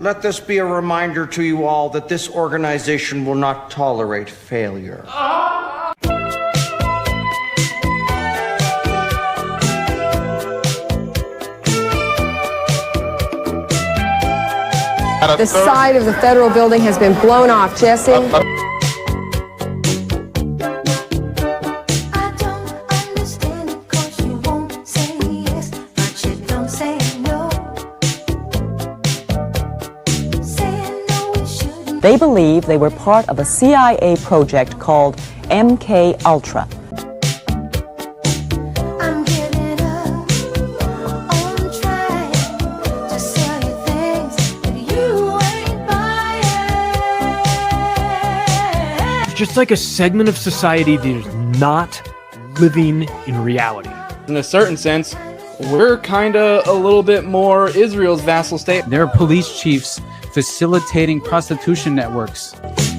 Let this be a reminder to you all that this organization will not tolerate failure. The side of the federal building has been blown off, Jesse. They believe they were part of a CIA project called MK Ultra. Just like a segment of society that is not living in reality. In a certain sense, we're kind of a little bit more Israel's vassal state. There are police chiefs facilitating prostitution networks.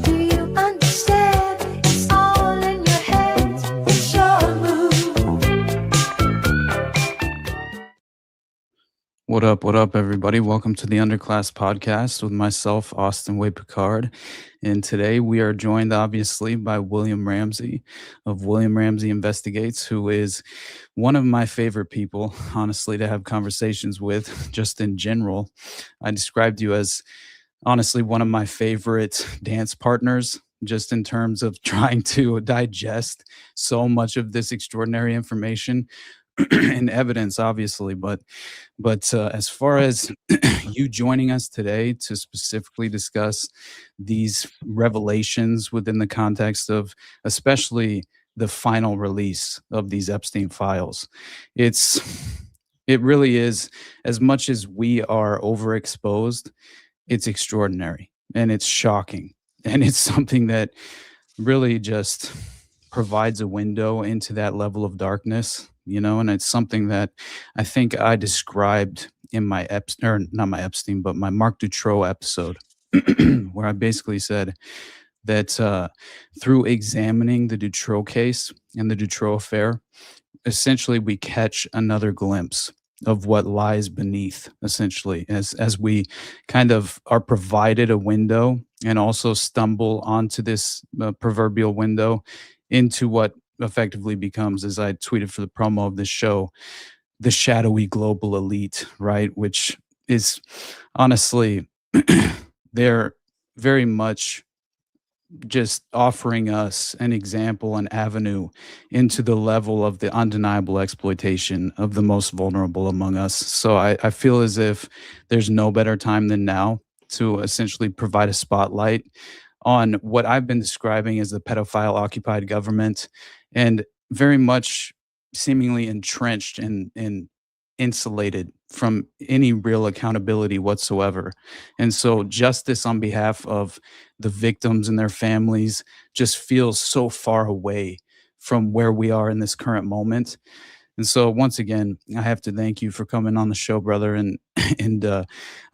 Do you understand? It's all in your head. It's your move. What up, everybody? Welcome to the Underclass podcast with myself, Austin Way Picard. And today we are joined, obviously, by William Ramsey of Ramsey Investigates, who is one of my favorite people, honestly, to have conversations with, just in general. I described you as, honestly, one of my favorite dance partners, just in terms of trying to digest so much of this extraordinary information and evidence, obviously, but as far as you joining us today to specifically discuss these revelations within the context of especially the final release of these Epstein files, it really is, as much as we are overexposed, it's extraordinary and it's shocking, and it's something that really just provides a window into that level of darkness, and it's something that I think I described in my my Mark Dutroux episode, where I basically said that through examining the Dutroux case and the Dutroux affair, essentially we catch another glimpse of what lies beneath, essentially, as we kind of are provided a window and also stumble onto this proverbial window into what effectively becomes, as I tweeted for the promo of this show, the shadowy global elite, right? Which is honestly, they're very much just offering us an example, an avenue into the level of the undeniable exploitation of the most vulnerable among us. So I feel as if there's no better time than now to essentially provide a spotlight on what I've been describing as the pedophile occupied government, and very much seemingly entrenched and insulated from any real accountability whatsoever. And so justice on behalf of the victims and their families just feels so far away from where we are in this current moment. And so once again, I have to thank you for coming on the show, brother, and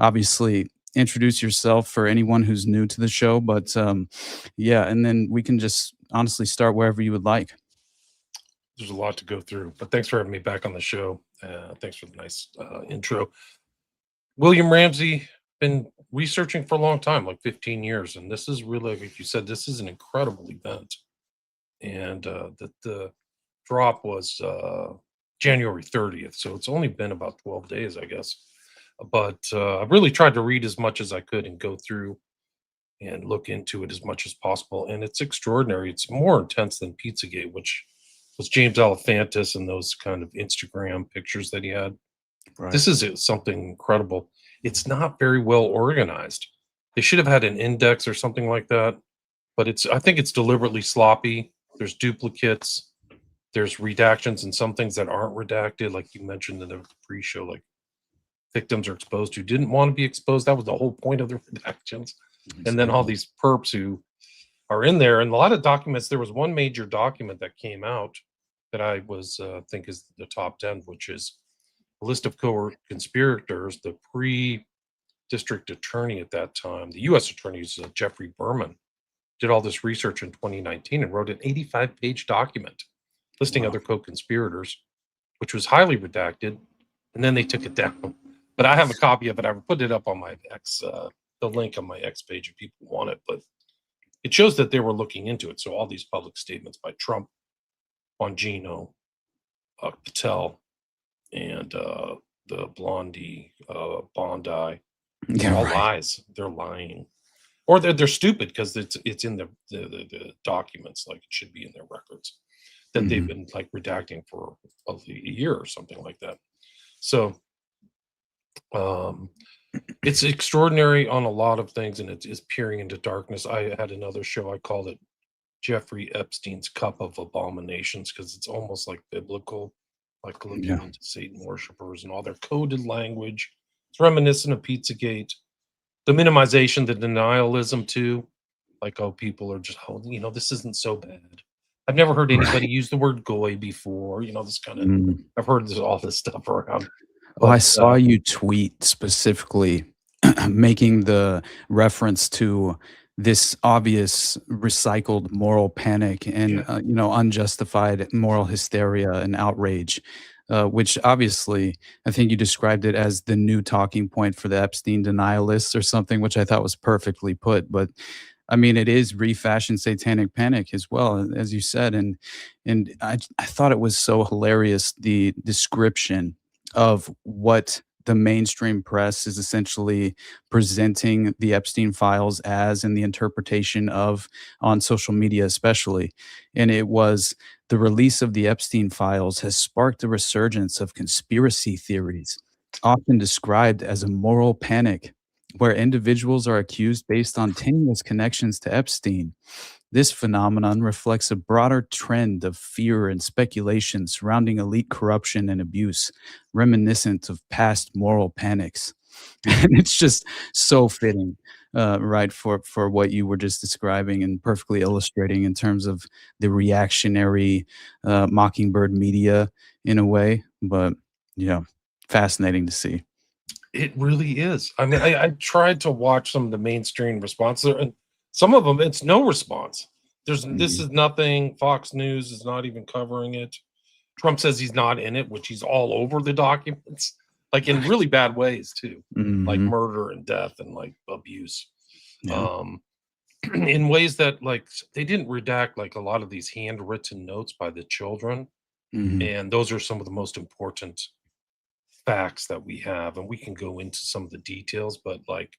obviously introduce yourself for anyone who's new to the show. But yeah, and then we can just honestly start wherever you would like. There's a lot to go through, but thanks for having me back on the show. Thanks for the nice intro. William Ramsey, been researching for a long time, like 15 years. And this is really, like you said, this is an incredible event. And the drop was January 30th. So it's only been about 12 days, I guess. But I've really tried to read as much as I could and go through and look into it as much as possible. And it's extraordinary. It's more intense than Pizzagate, which was James Alefantis and those kind of Instagram pictures that he had. Right. This is something incredible. It's not very well organized. They should have had an index or something like that, but I think it's deliberately sloppy. There's duplicates. There's redactions and some things that aren't redacted, like you mentioned in the pre-show, like victims are exposed who didn't want to be exposed. That was the whole point of the redactions. And then all these perps who are in there, and a lot of documents. There was one major document that came out that I was think is the top 10, which is a list of co-conspirators. The pre-district attorney at that time, the U.S. attorney's Jeffrey Berman, did all this research in 2019 and wrote an 85-page document listing other co-conspirators, which was highly redacted. And then they took it down But I have a copy of it. I put it up on my X, the link on my X page if people want it. But it shows that they were looking into it. So all these public statements by Trump, Bongino, Patel, and the Blondie, Bondi, Yeah, all right. lies. They're lying, or they're stupid because it's in the documents, like it should be in their records that they've been like redacting for a year or something like that. So it's extraordinary on a lot of things, and it is peering into darkness. I had another show, I called it Jeffrey Epstein's Cup of Abominations, because it's almost like biblical, like looking Yeah. into Satan worshipers and all their coded language. It's reminiscent of Pizzagate, the minimization, the denialism too. Like, oh, people are just, oh, this isn't so bad. I've never heard anybody use the word goy before. This kind of, Mm. I've heard all this stuff around. Well, I But, saw you tweet specifically making the reference to this obvious recycled moral panic and yeah, unjustified moral hysteria and outrage, which obviously I think you described it as the new talking point for the Epstein denialists or something, which I thought was perfectly put. But I mean, it is refashioned satanic panic as well, as you said, and I thought it was so hilarious, the description of what the mainstream press is essentially presenting the Epstein files as, and the interpretation of on social media especially. And it was, the release of the Epstein files has sparked a resurgence of conspiracy theories, often described as a moral panic, where individuals are accused based on tenuous connections to Epstein. This phenomenon reflects a broader trend of fear and speculation surrounding elite corruption and abuse, reminiscent of past moral panics. And it's just so fitting, right, for what you were just describing and perfectly illustrating in terms of the reactionary mockingbird media in a way. But yeah, fascinating to see. it really is. I mean, I tried to watch some of the mainstream responses, and some of them, it's no response. This Mhm. is nothing. Fox News is not even covering it. Trump says he's not in it, which he's all over the documents, like in really bad ways too, like Mhm. murder and death and like abuse, Yeah. um, in ways that like they didn't redact like a lot of these handwritten notes by the children, Mhm. and those are some of the most important facts that we have, and we can go into some of the details, but like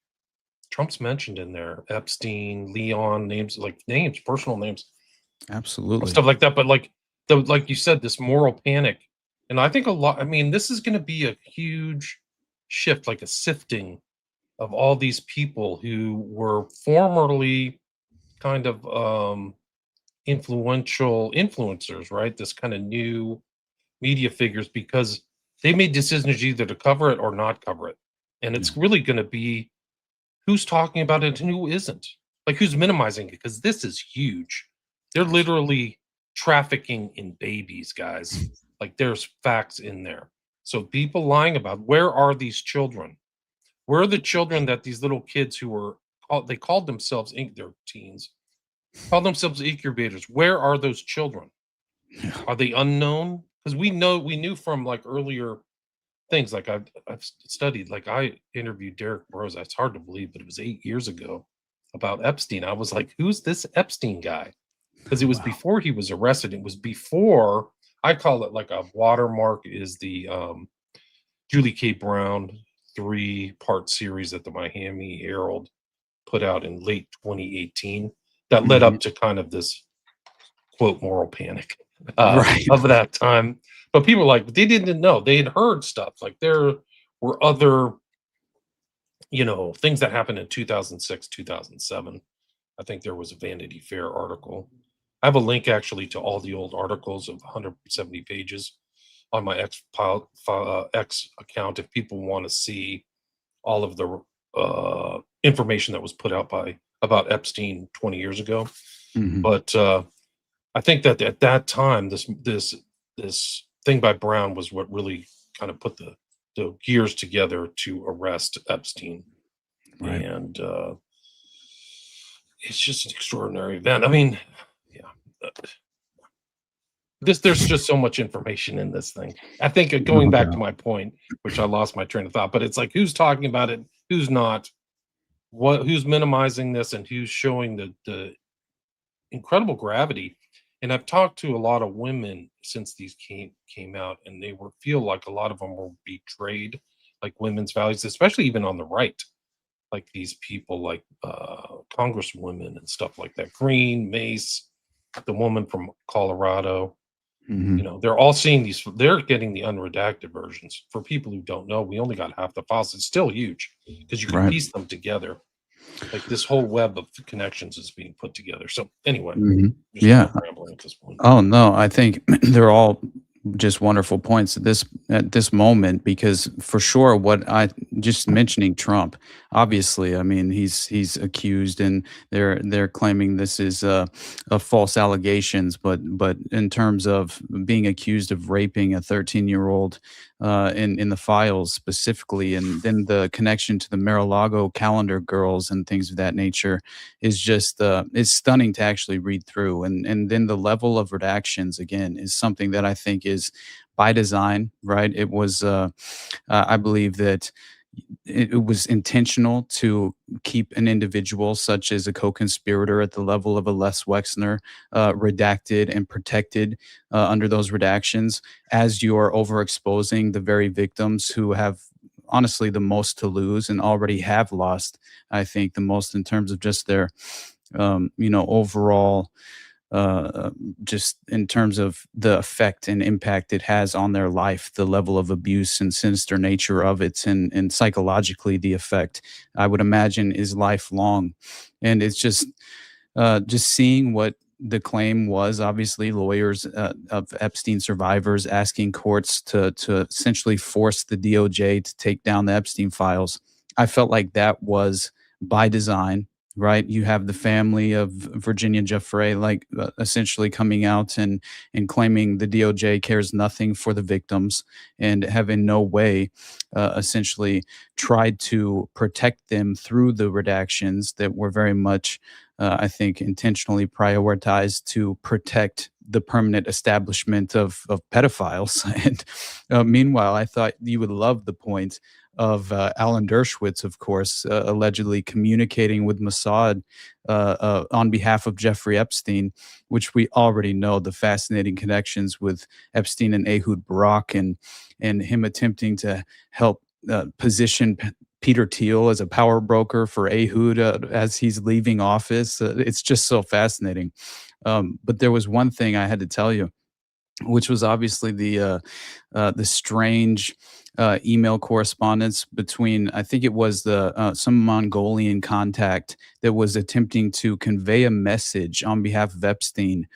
Trump's mentioned in there, Epstein, Leon, names, personal names, Absolutely. stuff like that. But like you said, this moral panic, and I think a lot. I mean, this is going to be a huge shift, like a sifting of all these people who were formerly kind of influential influencers, right? This kind of new media figures, because they made decisions either to cover it or not cover it, and Yeah. it's really going to be who's talking about it and who isn't. Like, who's minimizing it? Because this is huge. They're literally trafficking in babies, guys. Like, there's facts in there. So people lying about, where are these children? Where are the children that these little kids who were they called themselves they're teens, called themselves incubators? Where are those children? Yeah. Are they unknown? Because we knew from like earlier things, like I've studied, like I interviewed Derek Rose. It's hard to believe, but it was 8 years ago, about Epstein. I was like, who's this Epstein guy? Because it was Wow. before he was arrested. It was before, I call it like a watermark is the Julie K. Brown 3-part series that the Miami Herald put out in late 2018 that led Mhm. up to kind of this quote moral panic Right. of that time. But people like, they didn't know. They had heard stuff like there were other, things that happened in 2006, 2007. I think there was a Vanity Fair article. I have a link actually to all the old articles of 170 pages on my X account if people want to see all of the information that was put out by about Epstein 20 years ago. Mhm. But I think that at that time, this thing by Brown was what really kind of put the gears together to arrest Epstein, Right. and it's just an extraordinary event. I mean, yeah, there's just so much information in this thing. I think going back to my point, which I lost my train of thought, but it's like who's talking about it, who's not, who's minimizing this, and who's showing the incredible gravity. And I've talked to a lot of women since these came out, and they feel like a lot of them were betrayed, like women's values, especially even on the right, like these people like congresswomen and stuff like that. Green, Mace, the woman from Colorado. Mhm. You know, they're all seeing these. They're getting the unredacted versions. For people who don't know, we only got half the files. It's still huge because you can Right. piece them together. Like this whole web of connections is being put together. So anyway, Mhm. just Yeah. rambling at this point. Oh no, I think they're all just wonderful points at this moment, because for sure what I just mentioning Trump, obviously, I mean he's accused, and they're claiming this is a false allegations, but in terms of being accused of raping a 13-year-old in the files specifically, and then the connection to the Mar-a-Lago calendar girls and things of that nature is just it's stunning to actually read through, and then the level of redactions again is something that I think is by design, right? It was I believe that it was intentional to keep an individual such as a co-conspirator at the level of a Les Wexner redacted and protected under those redactions, as you're overexposing the very victims who have honestly the most to lose and already have lost, I think, the most in terms of just their overall just in terms of the effect and impact it has on their life, the level of abuse and sinister nature of it, and psychologically the effect, I would imagine, is lifelong. And it's just seeing what the claim was. Obviously, lawyers of Epstein survivors asking courts to essentially force the DOJ to take down the Epstein files. I felt like that was by design, right? You have the family of Virginia Giuffre, like essentially coming out and claiming the DOJ cares nothing for the victims, and have in no way essentially tried to protect them through the redactions that were very much, I think, intentionally prioritized to protect the permanent establishment of pedophiles. And meanwhile, I thought you would love the point of Alan Dershowitz, of course, allegedly communicating with Mossad on behalf of Jeffrey Epstein, which we already know the fascinating connections with Epstein and Ehud Barak, and him attempting to help position Peter Thiel as a power broker for Ehud as he's leaving office. It's just so fascinating. But there was one thing I had to tell you, which was obviously the strange email correspondence between, I think it was the some Mongolian contact that was attempting to convey a message on behalf of Epstein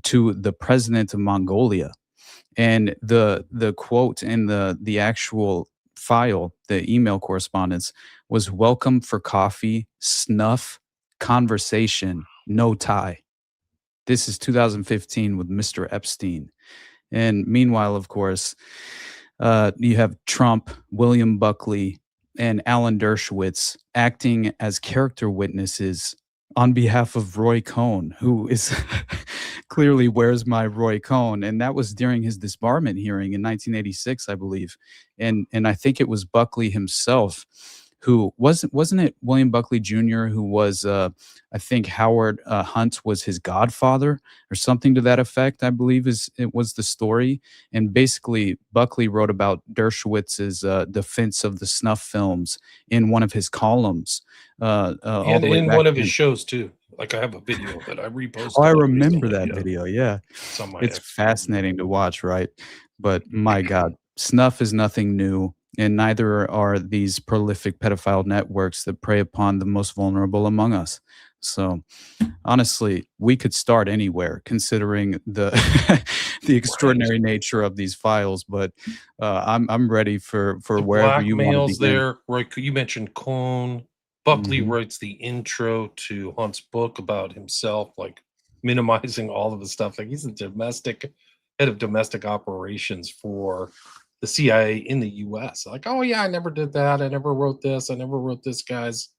to the president of Mongolia. And the quote in the actual file, the email correspondence, was "Welcome for coffee, snuff, conversation, no tie." This is 2015 with Mr. Epstein. And meanwhile, of course, you have Trump, William Buckley, and Alan Dershowitz acting as character witnesses on behalf of Roy Cohn, who is clearly "Where's my Roy Cohn?" And that was during his disbarment hearing in 1986, I believe. And I think it was Buckley himself who wasn't it William Buckley Jr., who was I think Howard Hunt was his godfather or something to that effect, I believe it was the story. And basically Buckley wrote about Dershowitz's defense of the snuff films in one of his columns all And the way in back one of his then. shows too. Like I have a video that I reposted. Oh, I like, remember recently. that video. Yeah. It's on my It's X. fascinating to watch, right? But my God, snuff is nothing new, and neither are these prolific pedophile networks that prey upon the most vulnerable among us. So honestly, we could start anywhere considering the the extraordinary nature of these files, but I'm ready for The wherever you want to blackmails begin. there. Roy, you mentioned Cohn. Buckley Mhm. writes the intro to Hunt's book about himself, like minimizing all of the stuff. Like he's a head of domestic operations for the CIA in the US. Like, oh yeah, I never did that. I never wrote this. I never wrote this guy's,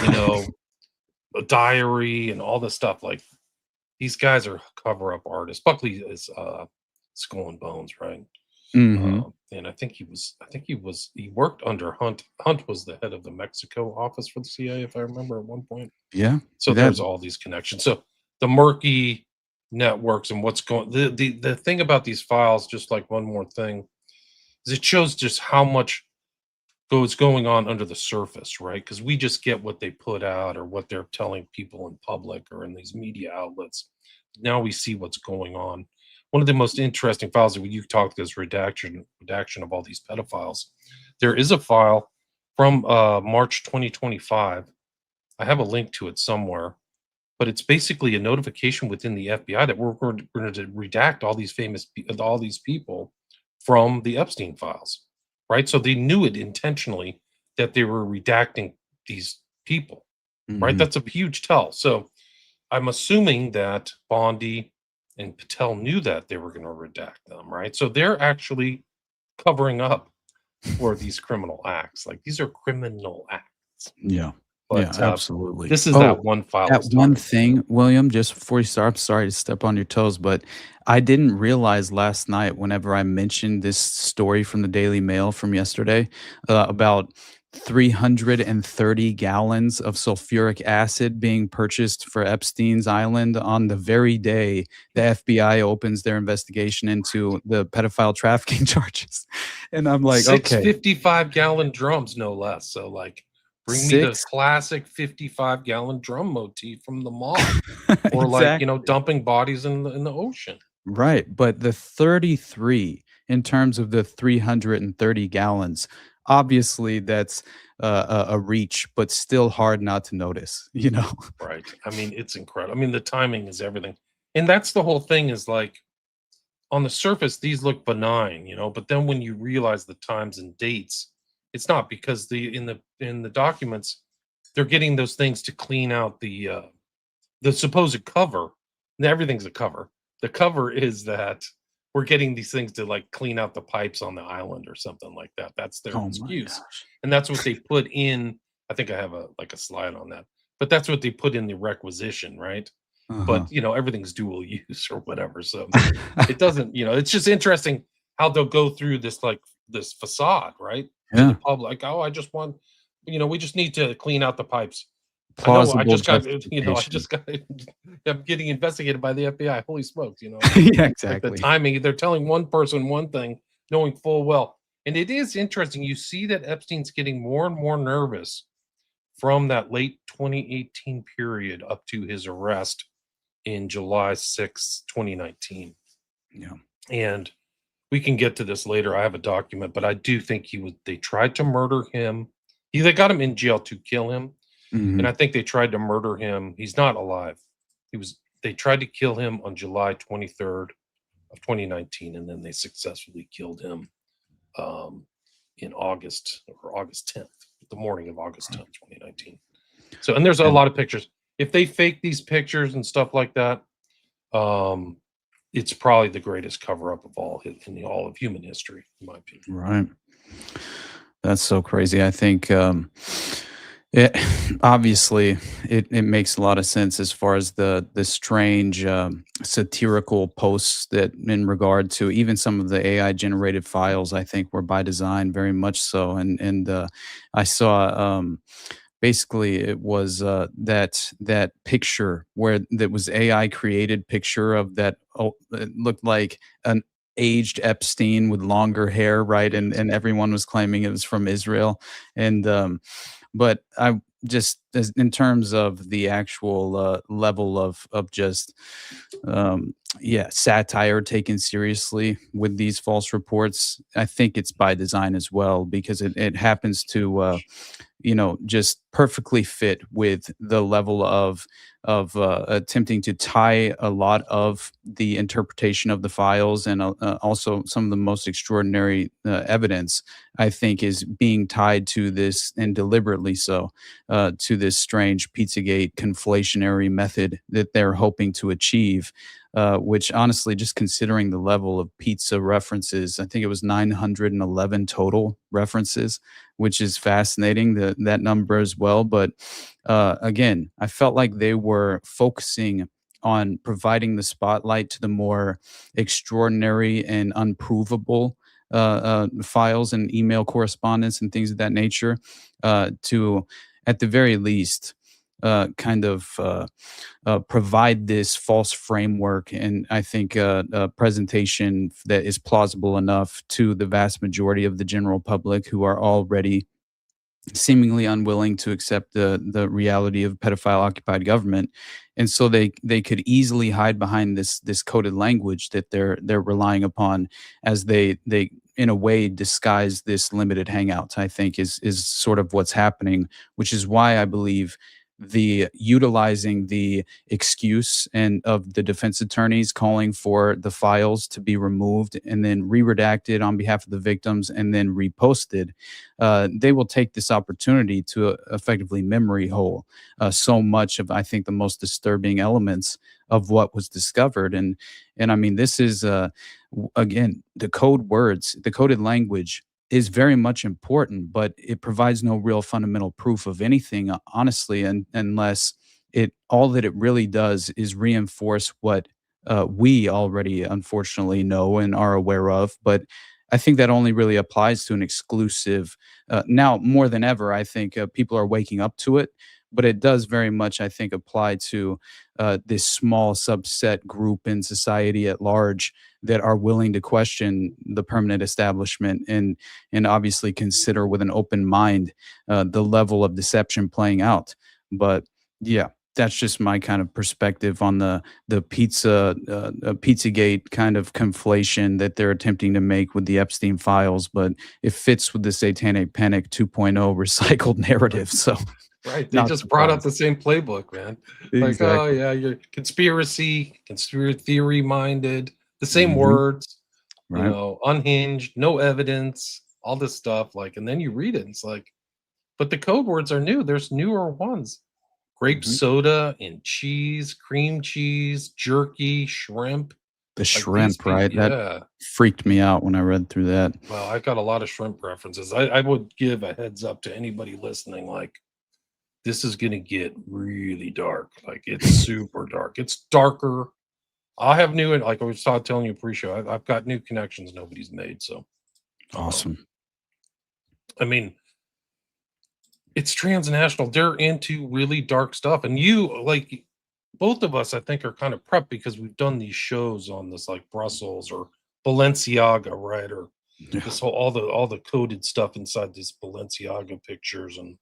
you know, a diary and all this stuff. Like these guys are cover-up artists. Buckley is Skull and Bones, right? Hmm. And he worked under Hunt. Hunt was the head of the Mexico office for the CIA, if I remember at one point. Yeah. So That. there's all these connections. So the murky networks and what's going the thing about these files, just like one more thing, is it shows just how much goes going on under the surface, right? Because we just get what they put out or what they're telling people in public or in these media outlets. Now we see what's going on. One of the most interesting files that you talked is redaction of all these pedophiles. There is a file from March 2025. I have a link to it somewhere, but it's basically a notification within the FBI that we're going to redact all these people from the Epstein files, right? So they knew it intentionally that they were redacting these people, right? Mhm. That's a huge tell. So I'm assuming that Bondi and Patel knew that they were going to redact them, right? So they're actually covering up for these criminal acts. Like these are criminal acts. Yeah. But Yeah, absolutely. this is Oh, that one file. I that was one talking thing, William, just before you start, I'm sorry to step on your toes, but I didn't realize last night whenever I mentioned this story from the Daily Mail from yesterday about 330 gallons of sulfuric acid being purchased for Epstein's Island on the very day the FBI opens their investigation into the pedophile trafficking charges. And I'm like, Six okay, 55-gallon drums, no less. So, like, bring me the six. classic 55-gallon drum motif from the mob, or like Exactly. dumping bodies in the ocean. Right, but the 33 in terms of the 330 gallons, obviously that's a reach, but still hard not to notice, you know? Right. I mean, it's incredible. I mean, the timing is everything, and that's the whole thing. Is like on the surface, these look benign, but then when you realize the times and dates, it's not because in the documents they're getting those things to clean out the supposed cover. And everything's a cover. The cover is that we're getting these things to like clean out the pipes on the island or something like that. That's their Oh my excuse. gosh. And that's what they put in. I think I have a slide on that. But that's what they put in the requisition, right? Uh-huh. But everything's dual use or whatever. So it doesn't, it's just interesting how they'll go through this facade, right? To the Yeah, public. Oh, I just want, we just need to clean out the pipes. I know I plausible just got, justification. I'm getting investigated by the FBI. Holy smokes, Yeah, like the exactly. timing, they're telling one person one thing, knowing full well. And it is interesting. You see that Epstein's getting more and more nervous from that late 2018 period up to his arrest in July 6th, 2019. Yeah. And we can get to this later. I have a document, but I do think they tried to murder him. They got him in jail to kill him. And Mhm. I think they tried to murder him. He's not alive. They tried to kill him on July 23rd of 2019, and then they successfully killed him in August or August 10th, the morning of August 10th, 2019. So, and there's a And lot of pictures. If they fake these pictures and stuff like that, um, it's probably the greatest cover up of all in all of human history, in my opinion. right. That's so crazy. I think it obviously it makes a lot of sense as far as the strange satirical posts that in regard to even some of the AI generated files I think were by design very much so. And I saw basically it was that picture where that was AI created picture of that. Oh, it looked like an aged Epstein with longer hair, right? And everyone was claiming it was from Israel. And but I just as in terms of the actual level of just yeah, satire taken seriously with these false reports, I think it's by design as well because it happens to just perfectly fit with the level of attempting to tie a lot of the interpretation of the files and also some of the most extraordinary evidence I think is being tied to this and deliberately so to this strange Pizzagate conflationary method that they're hoping to achieve. Which honestly, just considering the level of pizza references, I think it was 911 total references, which is fascinating, that number as well. But again, I felt like they were focusing on providing the spotlight to the more extraordinary and unprovable files and email correspondence and things of that nature, to at the very least kind of provide this false framework and I think a presentation that is plausible enough to the vast majority of the general public who are already seemingly unwilling to accept the reality of pedophile occupied government, and so they could easily hide behind this coded language that they're relying upon as they in a way disguise this limited hangouts. I think is sort of what's happening, which is why I believe the utilizing the excuse and of the defense attorneys calling for the files to be removed and then re-redacted on behalf of the victims and then reposted, they will take this opportunity to effectively memory hole so much of, I think, the most disturbing elements of what was discovered. And I mean, this is again, the code words, the coded language is very much important, but it provides no real fundamental proof of anything, honestly, and unless it all that it really does is reinforce what we already unfortunately know and are aware of. But I think that only really applies to an exclusive. Now, more than ever, I think people are waking up to it, but it does very much, I think, apply to this small subset group in society at large that are willing to question the permanent establishment and obviously consider with an open mind the level of deception playing out. But yeah, that's just my kind of perspective on the Pizzagate kind of conflation that they're attempting to make with the Epstein files, but it fits with the Satanic Panic 2.0 recycled narrative. So Right. They not just brought up surprised. the same playbook, man. Like, oh Exactly. yeah, you're conspiracy theory minded, the same Mhm. words, Right. unhinged, no evidence, all this stuff. Like, and then you read it, and it's like, but the code words are new. There's newer ones. Grape Mhm. soda and cheese, cream cheese, jerky, shrimp. The Like these shrimp, people, right? That yeah. freaked me out when I read through that. Well, I got a lot of shrimp references. I would give a heads up to anybody listening, like, this is gonna get really dark. Like it's super dark. It's darker. I have new and like I was telling you pre-show. I've got new connections nobody's made. So, um, Awesome. I mean, it's transnational. They're into really dark stuff, and you like both of us. I think are kind of prepped because we've done these shows on this like Brussels or Balenciaga, right? Or Yeah. this whole all the coded stuff inside these Balenciaga pictures and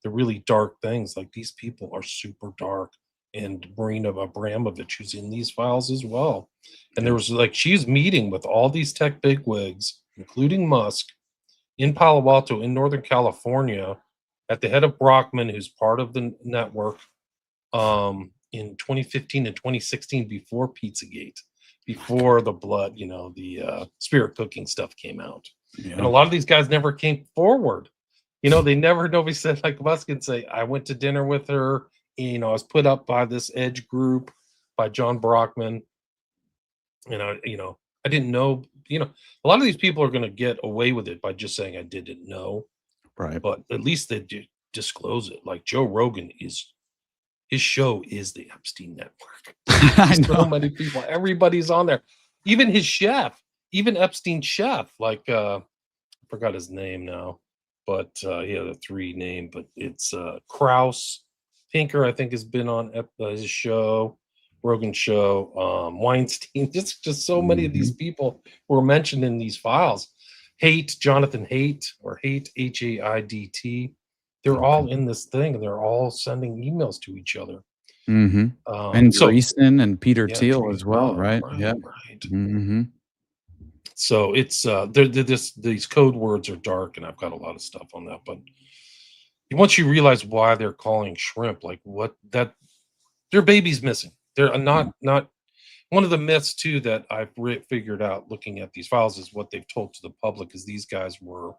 the really dark things. Like these people are super dark. And Marina Abramovich, who's in these files as well. And there Yeah. was like she's meeting with all these tech bigwigs, including Musk, in Palo Alto, in Northern California, at the head of Brockman, who's part of the network, in 2015 and 2016, before Pizzagate, before the blood, the spirit cooking stuff came out. And a Yeah. lot of these guys never came forward. Nobody said like Musk can say, I went to dinner with her. I was put up by this Edge group by John Brockman. I didn't know, a lot of these people are going to get away with it by just saying I didn't know, Right. but at least they disclose it. Like Joe Rogan his show is the Epstein network. I So know. many people, everybody's on there. Even his chef, even Epstein's chef, like I forgot his name now, but he had a 3 name, but it's Kraus. Pinker, I think, has been on his show, Rogan show, Weinstein. Just so many of these Mhm. people were mentioned in these files. Jonathan Haidt, or Haidt, Haidt. They're Okay. all in this thing, and they're all sending emails to each other. Mhm. And So Dreesen and Peter yeah, Thiel as well, right? right, Yeah. right. Mhm. So it's these code words are dark, and I've got a lot of stuff on that. But once you realize why they're calling shrimp, like what that their baby's missing. They're Yeah. not one of the myths too that I've figured out looking at these files is what they've told to the public is these guys were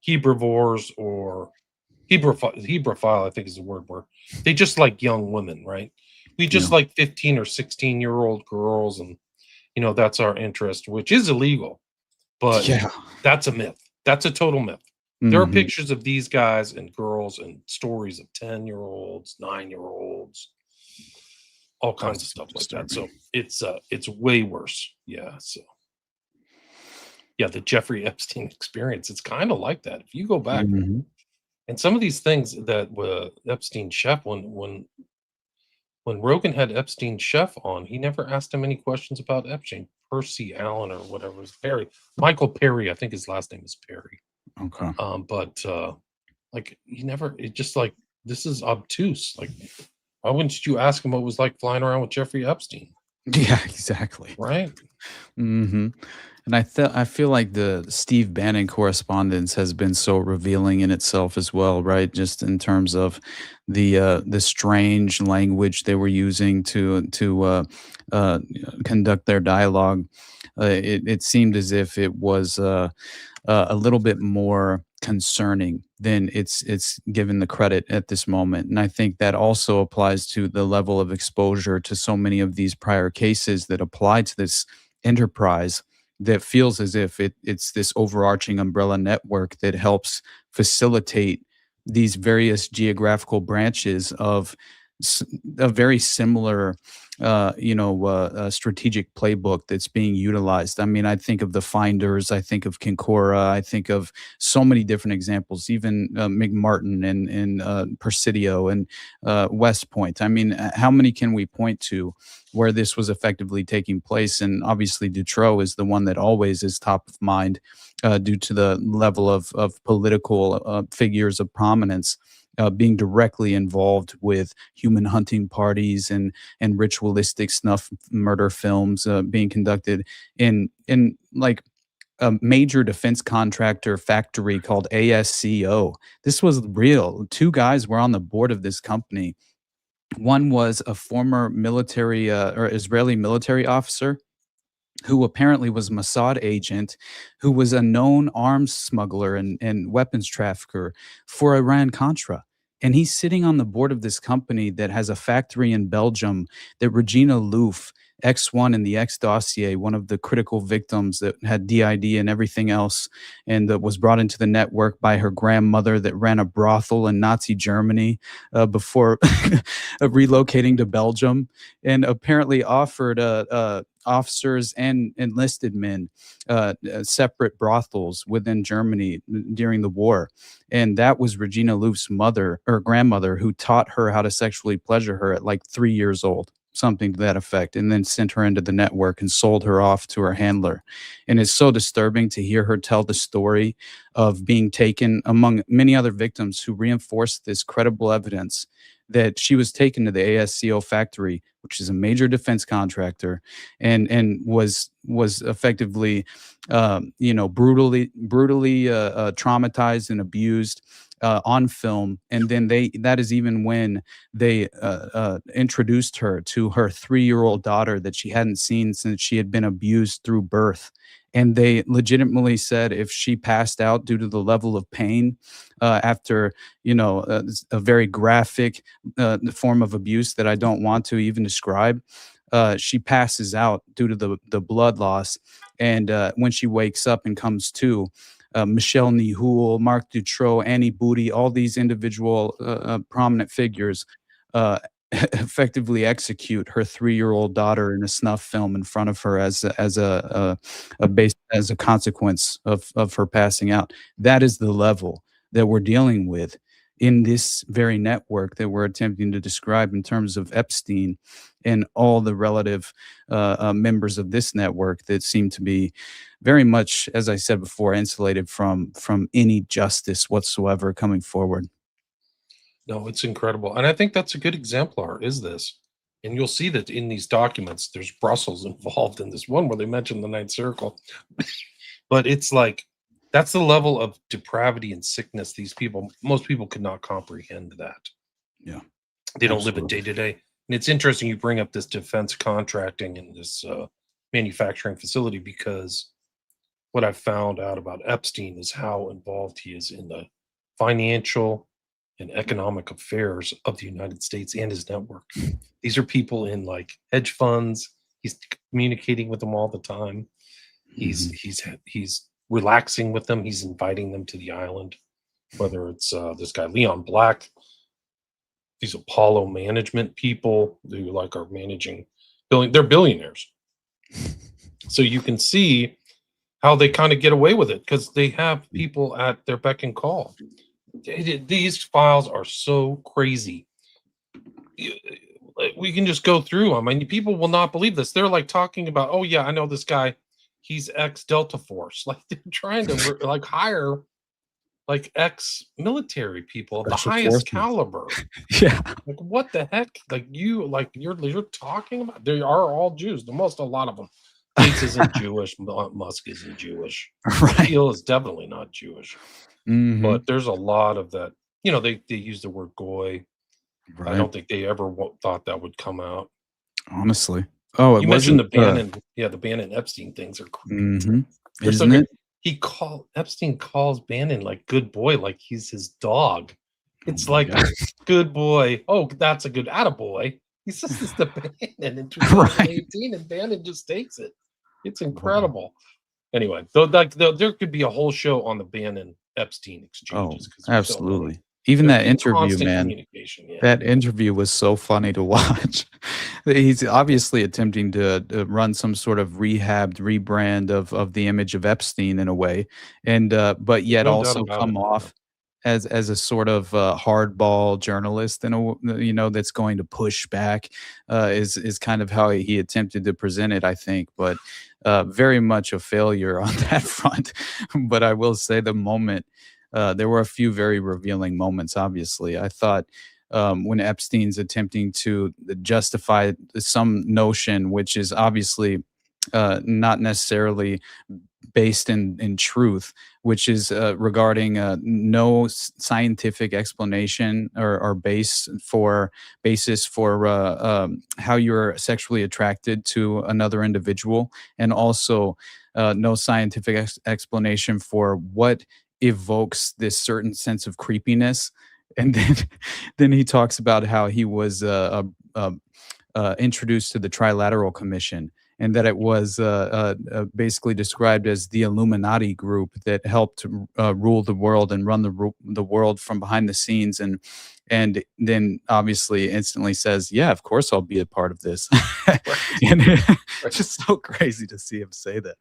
Hebrivores or Hebrophile, I think is the word where they just like young women, right? We Yeah. just like 15 or 16-year-old girls, and that's our interest, which is illegal, but Yeah. that's a myth. That's a total myth. There are Mhm. pictures of these guys and girls and stories of 10-year-olds, 9-year-olds, all kinds of stuff like that. So it's way worse. Yeah. So yeah, the Jeffrey Epstein experience, it's kind of like that. If you go back and some of these things that Epstein chef, when Rogan had Epstein chef on, he never asked him any questions about Epstein. Percy Allen or whatever is Perry. Michael Perry, I think his last name is Perry. Okay. But like he never. It just like this is obtuse. Like, why wouldn't you ask him what it was like flying around with Jeffrey Epstein? Yeah, exactly. Right. And I feel like the Steve Bannon correspondence has been so revealing in itself as well, right? Just in terms of the strange language they were using to conduct their dialogue. It seemed as if it was a little bit more concerning than it's given the credit at this moment. And I think that also applies to the level of exposure to so many of these prior cases that apply to this enterprise that feels as if it's this overarching umbrella network that helps facilitate these various geographical branches of a very similar strategic playbook that's being utilized. I mean, I think of the Finders, I think of Kincora, I think of so many different examples, even McMartin and Presidio and West Point. I mean, how many can we point to where this was effectively taking place? And obviously Dutroux is the one that always is top of mind due to the level of political figures of prominence being directly involved with human hunting parties and ritualistic snuff murder films being conducted in like a major defense contractor factory called ASCO. This was real. Two guys were on the board of this company. One was a former military or Israeli military officer who apparently was a Mossad agent, who was a known arms smuggler and weapons trafficker for Iran-Contra. And he's sitting on the board of this company that has a factory in Belgium that Regina Louf, X1 in the X dossier, one of the critical victims that had DID and everything else, and that was brought into the network by her grandmother that ran a brothel in Nazi Germany before relocating to Belgium, and apparently offered officers and enlisted men separate brothels within Germany during the war. And that was Regina Louf's mother or grandmother who taught her how to sexually pleasure her at like 3 years old, something to that effect, and then sent her into the network and sold her off to her handler. And it's so disturbing to hear her tell the story of being taken among many other victims who reinforced this credible evidence that she was taken to the ASCO factory, which is a major defense contractor, and was effectively, brutally traumatized and abused on film. And then that is even when they introduced her to her 3-year-old daughter that she hadn't seen since she had been abused through birth. And they legitimately said if she passed out due to the level of pain after, a very graphic form of abuse that I don't want to even describe, she passes out due to the blood loss. And when she wakes up and comes to, Michelle Nihoul, Marc Dutroux, Annie Booty, all these individual prominent figures effectively execute her 3-year-old daughter in a snuff film in front of her as a consequence of her passing out. That is the level that we're dealing with in this very network that we're attempting to describe in terms of Epstein and all the relative members of this network that seem to be very much, as I said before, insulated from any justice whatsoever coming forward. No, it's incredible. And I think that's a good exemplar, is this. And you'll see that in these documents, there's Brussels involved in this one where they mention the Ninth Circle. But it's like, that's the level of depravity and sickness most people could not comprehend that. Yeah. They don't live it day to day. And it's interesting you bring up this defense contracting and this manufacturing facility, because what I found out about Epstein is how involved he is in the financial and economic affairs of the United States and his network. These are people in like hedge funds. He's communicating with them all the time. He's relaxing with them. He's inviting them to the island, whether it's this guy Leon Black. these Apollo management people who like are managing they're billionaires. So you can see how they kind of get away with it because they have people at their beck and call. These files are so crazy. We can just go through them. I mean, people will not believe this. They're like talking about, oh yeah, I know this guy. He's ex Delta Force. Like they're trying to like hire like ex-military people of the Special highest forces. caliber. Yeah. Like what the heck? Like you're talking about? They are all Jews. A lot of them. Gates isn't Jewish. Musk isn't Jewish. Right. Thiel is definitely not Jewish. Mhm. But there's a lot of that. You know, they use the word goy. I Right. don't think they ever thought that would come out. Honestly. Oh, it You mentioned the wasn't. Bannon, the Bannon Epstein things are crazy. Mhm. They're so Isn't good. it? Epstein calls Bannon like good boy, like he's his dog. It's Oh my like God. good boy. Oh, that's a good attaboy. He says this to Bannon in Right. 2018, and Bannon just takes it. It's incredible. Anyway, there could be a whole show on the Bannon Epstein Oh, exchanges. 'Cause there's so many. absolutely. Even There'd that be interview, constant man. communication, yeah. That interview was so funny to watch. He's obviously attempting to run some sort of rehabbed rebrand of the image of Epstein in a way, and but yet No doubt also about come it. off as a sort of hardball journalist in that's going to push back is kind of how he attempted to present it, I think, but very much a failure on that front. But I will say the moment. There were a few very revealing moments, obviously. I thought when Epstein's attempting to justify some notion, which is obviously not necessarily based in truth, which is regarding no scientific explanation or basis for how you're sexually attracted to another individual, and also no scientific explanation for what evokes this certain sense of creepiness. And then then he talks about how he was introduced to the Trilateral Commission, and that it was basically described as the Illuminati group that helped rule the world and run the world from behind the scenes, and then obviously instantly says, yeah, of course I'll be a part of this. And it's just so crazy to see him say that.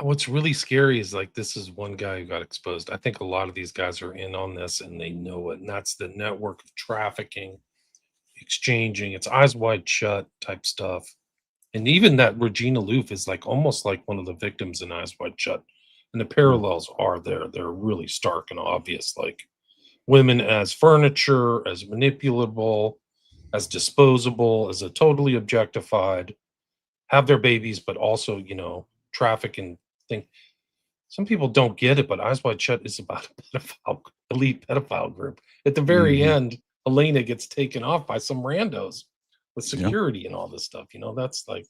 What's really scary is like this is one guy who got exposed. I think a lot of these guys are in on this and they know it. And that's the network of trafficking, exchanging. It's eyes wide shut type stuff. And even that Regina Louf is like almost like one of the victims in Eyes Wide Shut. And the parallels are there. They're really stark and obvious. Like women as furniture, as manipulable, as disposable, as a totally objectified, have their babies, but also, traffic and thing. Some people don't get it, but Eyes Wide Shut is about a elite pedophile group. At the very end, Elena gets taken off by some randos with security and all this stuff. That's like,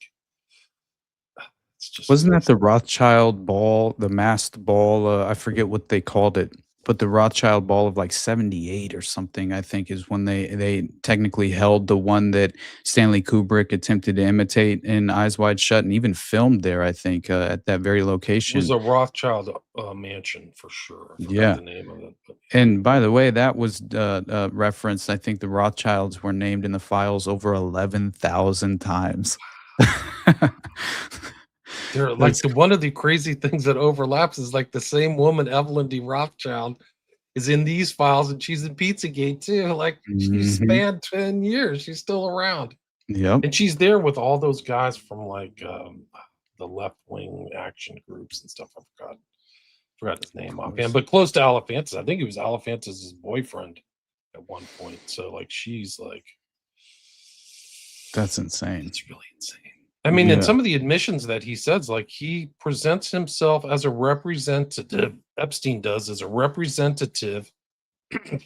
it's just Wasn't that the Rothschild ball, the masked ball? I forget what they called it, but the Rothschild ball of like 78 or something, I think, is when they technically held the one that Stanley Kubrick attempted to imitate in Eyes Wide Shut and even filmed there, I think, at that very It location. was a Rothschild mansion for sure. I forgot Yeah. the name of it. But And by the way, that was referenced. I think the Rothschilds were named in the files over 11,000 times. they're like one of the crazy things that overlaps is like the same woman, Evelyn D. Rothschild, is in these files and she's in Pizzagate too. Like she Mhm. spanned 10 years. She's still around. Yep. And she's there with all those guys from like the left wing action groups and stuff. I forgot his name offhand, but close to Alephantis. I think it was Alephantis' boyfriend at one point. So like she's like, That's insane. it's really insane. I mean, Yeah. in some of the admissions that he says, like he presents himself as a representative, Epstein does as a representative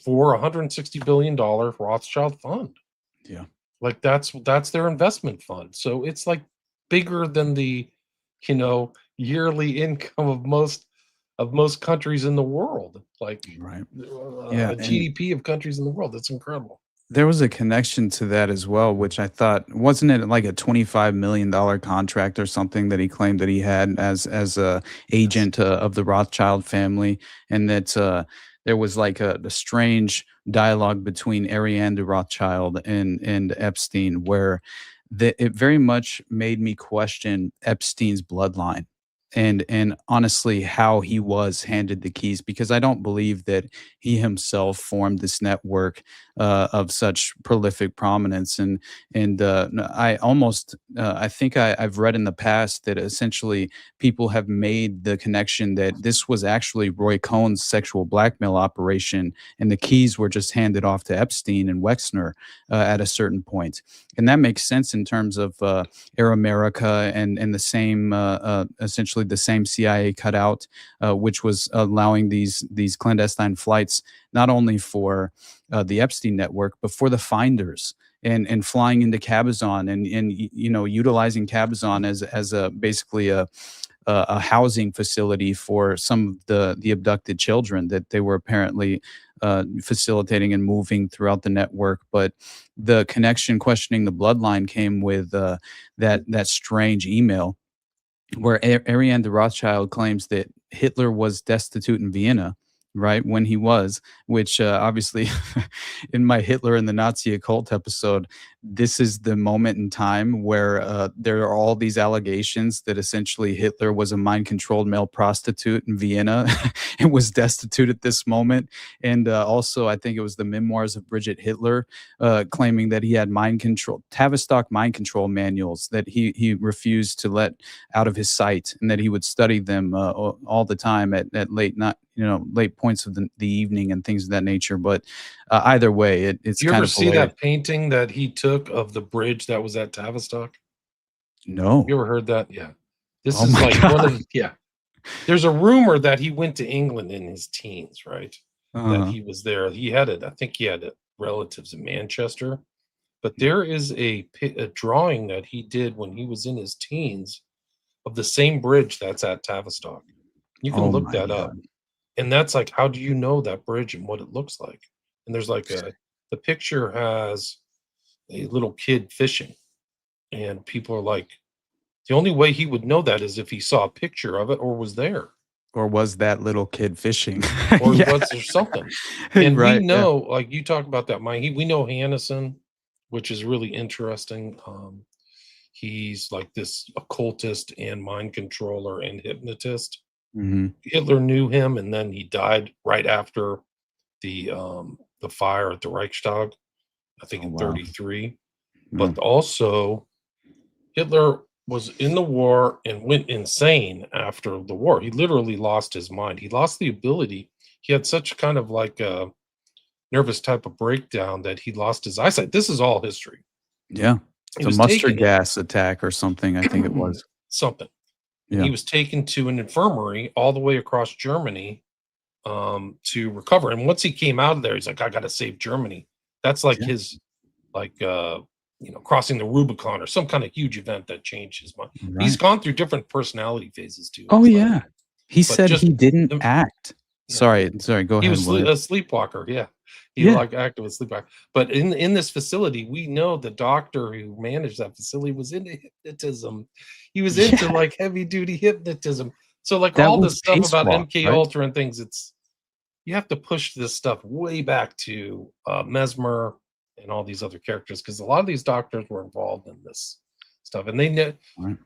for $160 billion Rothschild fund. Yeah. Like that's their investment fund. So it's like bigger than the, yearly income of most countries in the world. Like Right. Yeah, and GDP of countries in the world. That's incredible. there was a connection to that as well, which I thought, wasn't it like a $25 million contract or something that he claimed that he had as a agent of the Rothschild family, and that there was like a strange dialogue between Ariane de Rothschild and Epstein, where it very much made me question Epstein's bloodline and honestly how he was handed the keys, because I don't believe that he himself formed this network of such prolific prominence. I almost I think I've read in the past that essentially people have made the connection that this was actually Roy Cohn's sexual blackmail operation, and the keys were just handed off to Epstein and Wexner at a certain point. And that makes sense in terms of Air America and the same essentially the same CIA cutout, which was allowing these clandestine flights not only for the Epstein network but for the finders, and flying into Cabazon and utilizing Cabazon as a basically a housing facility for some of the abducted children that they were apparently facilitating and moving throughout the network. But the connection questioning the bloodline came with that strange email where Ariane de Rothschild claims that Hitler was destitute in Vienna, right, when he was, which obviously in my Hitler and the Nazi occult episode, this is the moment in time where there are all these allegations that essentially Hitler was a mind-controlled male prostitute in Vienna and was destitute at this moment. And also, I think it was the memoirs of Bridget Hitler claiming that he had Tavistock mind control manuals that he refused to let out of his sight, and that he would study them all the time at late points of the evening and things of that nature. But either way, it's Do you kind ever of see hilarious. that painting that he took of the bridge that was at Tavistock? No. You ever heard that? Yeah. This Oh is my like God. one of the, yeah. There's a rumor that he went to England in his teens, right? That Uh-huh. he was there. I think he had relatives in Manchester. But there is a drawing that he did when he was in his teens of the same bridge that's at Tavistock. You can Oh look my that up. God. And that's like, how do you know that bridge and what it looks like? And there's like the picture has a little kid fishing, and people are like, the only way he would know that is if he saw a picture of it or was there, Or was that little kid fishing? or Yeah. was there something. And we Right. Yeah. know, like you talk about that, Mike, we know Hannison, which is really interesting. He's like this occultist and mind controller and hypnotist. Mhm. Hitler knew him, and then he died right after the fire at the Reichstag, I think Oh, in wow. 33. Yeah. But also Hitler was in the war and went insane after the war. He literally lost his mind. He lost the ability. He had such kind of like a nervous type of breakdown that he lost his eyesight. This is all history. Yeah. He The was mustard taken gas attack or something, I think it was. something. And Yeah. he was taken to an infirmary all the way across Germany to recover. And once he came out of there, he's like, I got to save Germany. That's like Yeah. his, like, crossing the Rubicon or some kind of huge event that changed his mind. He's Right. gone through different personality phases too. Oh, It's like, yeah. He but said just he didn't the- act. yeah. Sorry, go He ahead, was William. a sleepwalker. Yeah. He Yeah. like acted with sleepwalker. But in this facility, we know the doctor who managed that facility was into hypnotism. He was into Yeah. like heavy duty hypnotism. So like That all was this stuff about Spacewalk, MK right? Ultra and things, you have to push this stuff way back to Mesmer and all these other characters, because a lot of these doctors were involved in this stuff, and they know Right.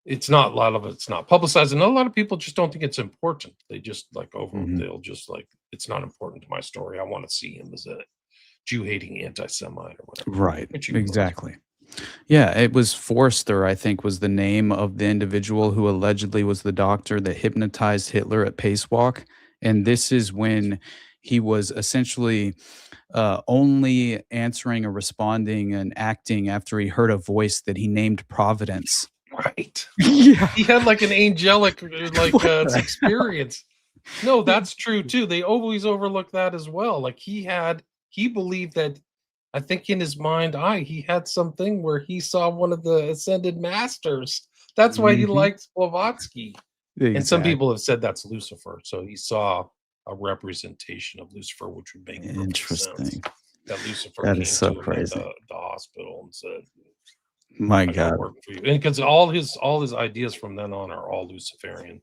it's not, a lot of it's not publicized, and a lot of people just don't think it's important. They just like Mhm. they'll just like, it's not important to my story. I want to see him as a Jew hating anti-Semite or whatever. Right. Which he was. Exactly. Yeah, it was Forster, I think, was the name of the individual who allegedly was the doctor that hypnotized Hitler at Pacewalk. And this is when he was essentially only answering or responding and acting after he heard a voice that he named Providence. Right. Yeah. He had like an angelic like What the hell? experience. No, that's true too. They always overlook that as well. Like he believed that, I think in his mind eye, he had something where he saw one of the ascended masters. That's why he Mhm. likes Blavatsky. And some Exactly. people have said that's Lucifer. So he saw a representation of Lucifer, which would make perfect sense. Interesting. That Lucifer That came is so to him crazy. at the hospital and said, My I got God. work for you. And because all his ideas from then on are all Luciferian.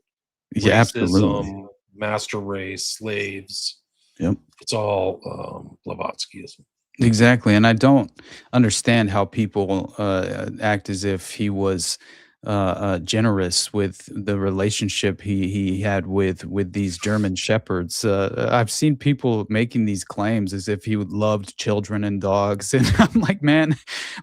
Yeah, absolutely. Racism, master race, slaves, Yep. It's all Blavatskyism. Exactly. And I don't understand how people act as if he was generous with the relationship he had with these German shepherds. I've seen people making these claims as if he loved children and dogs, and I'm like, man,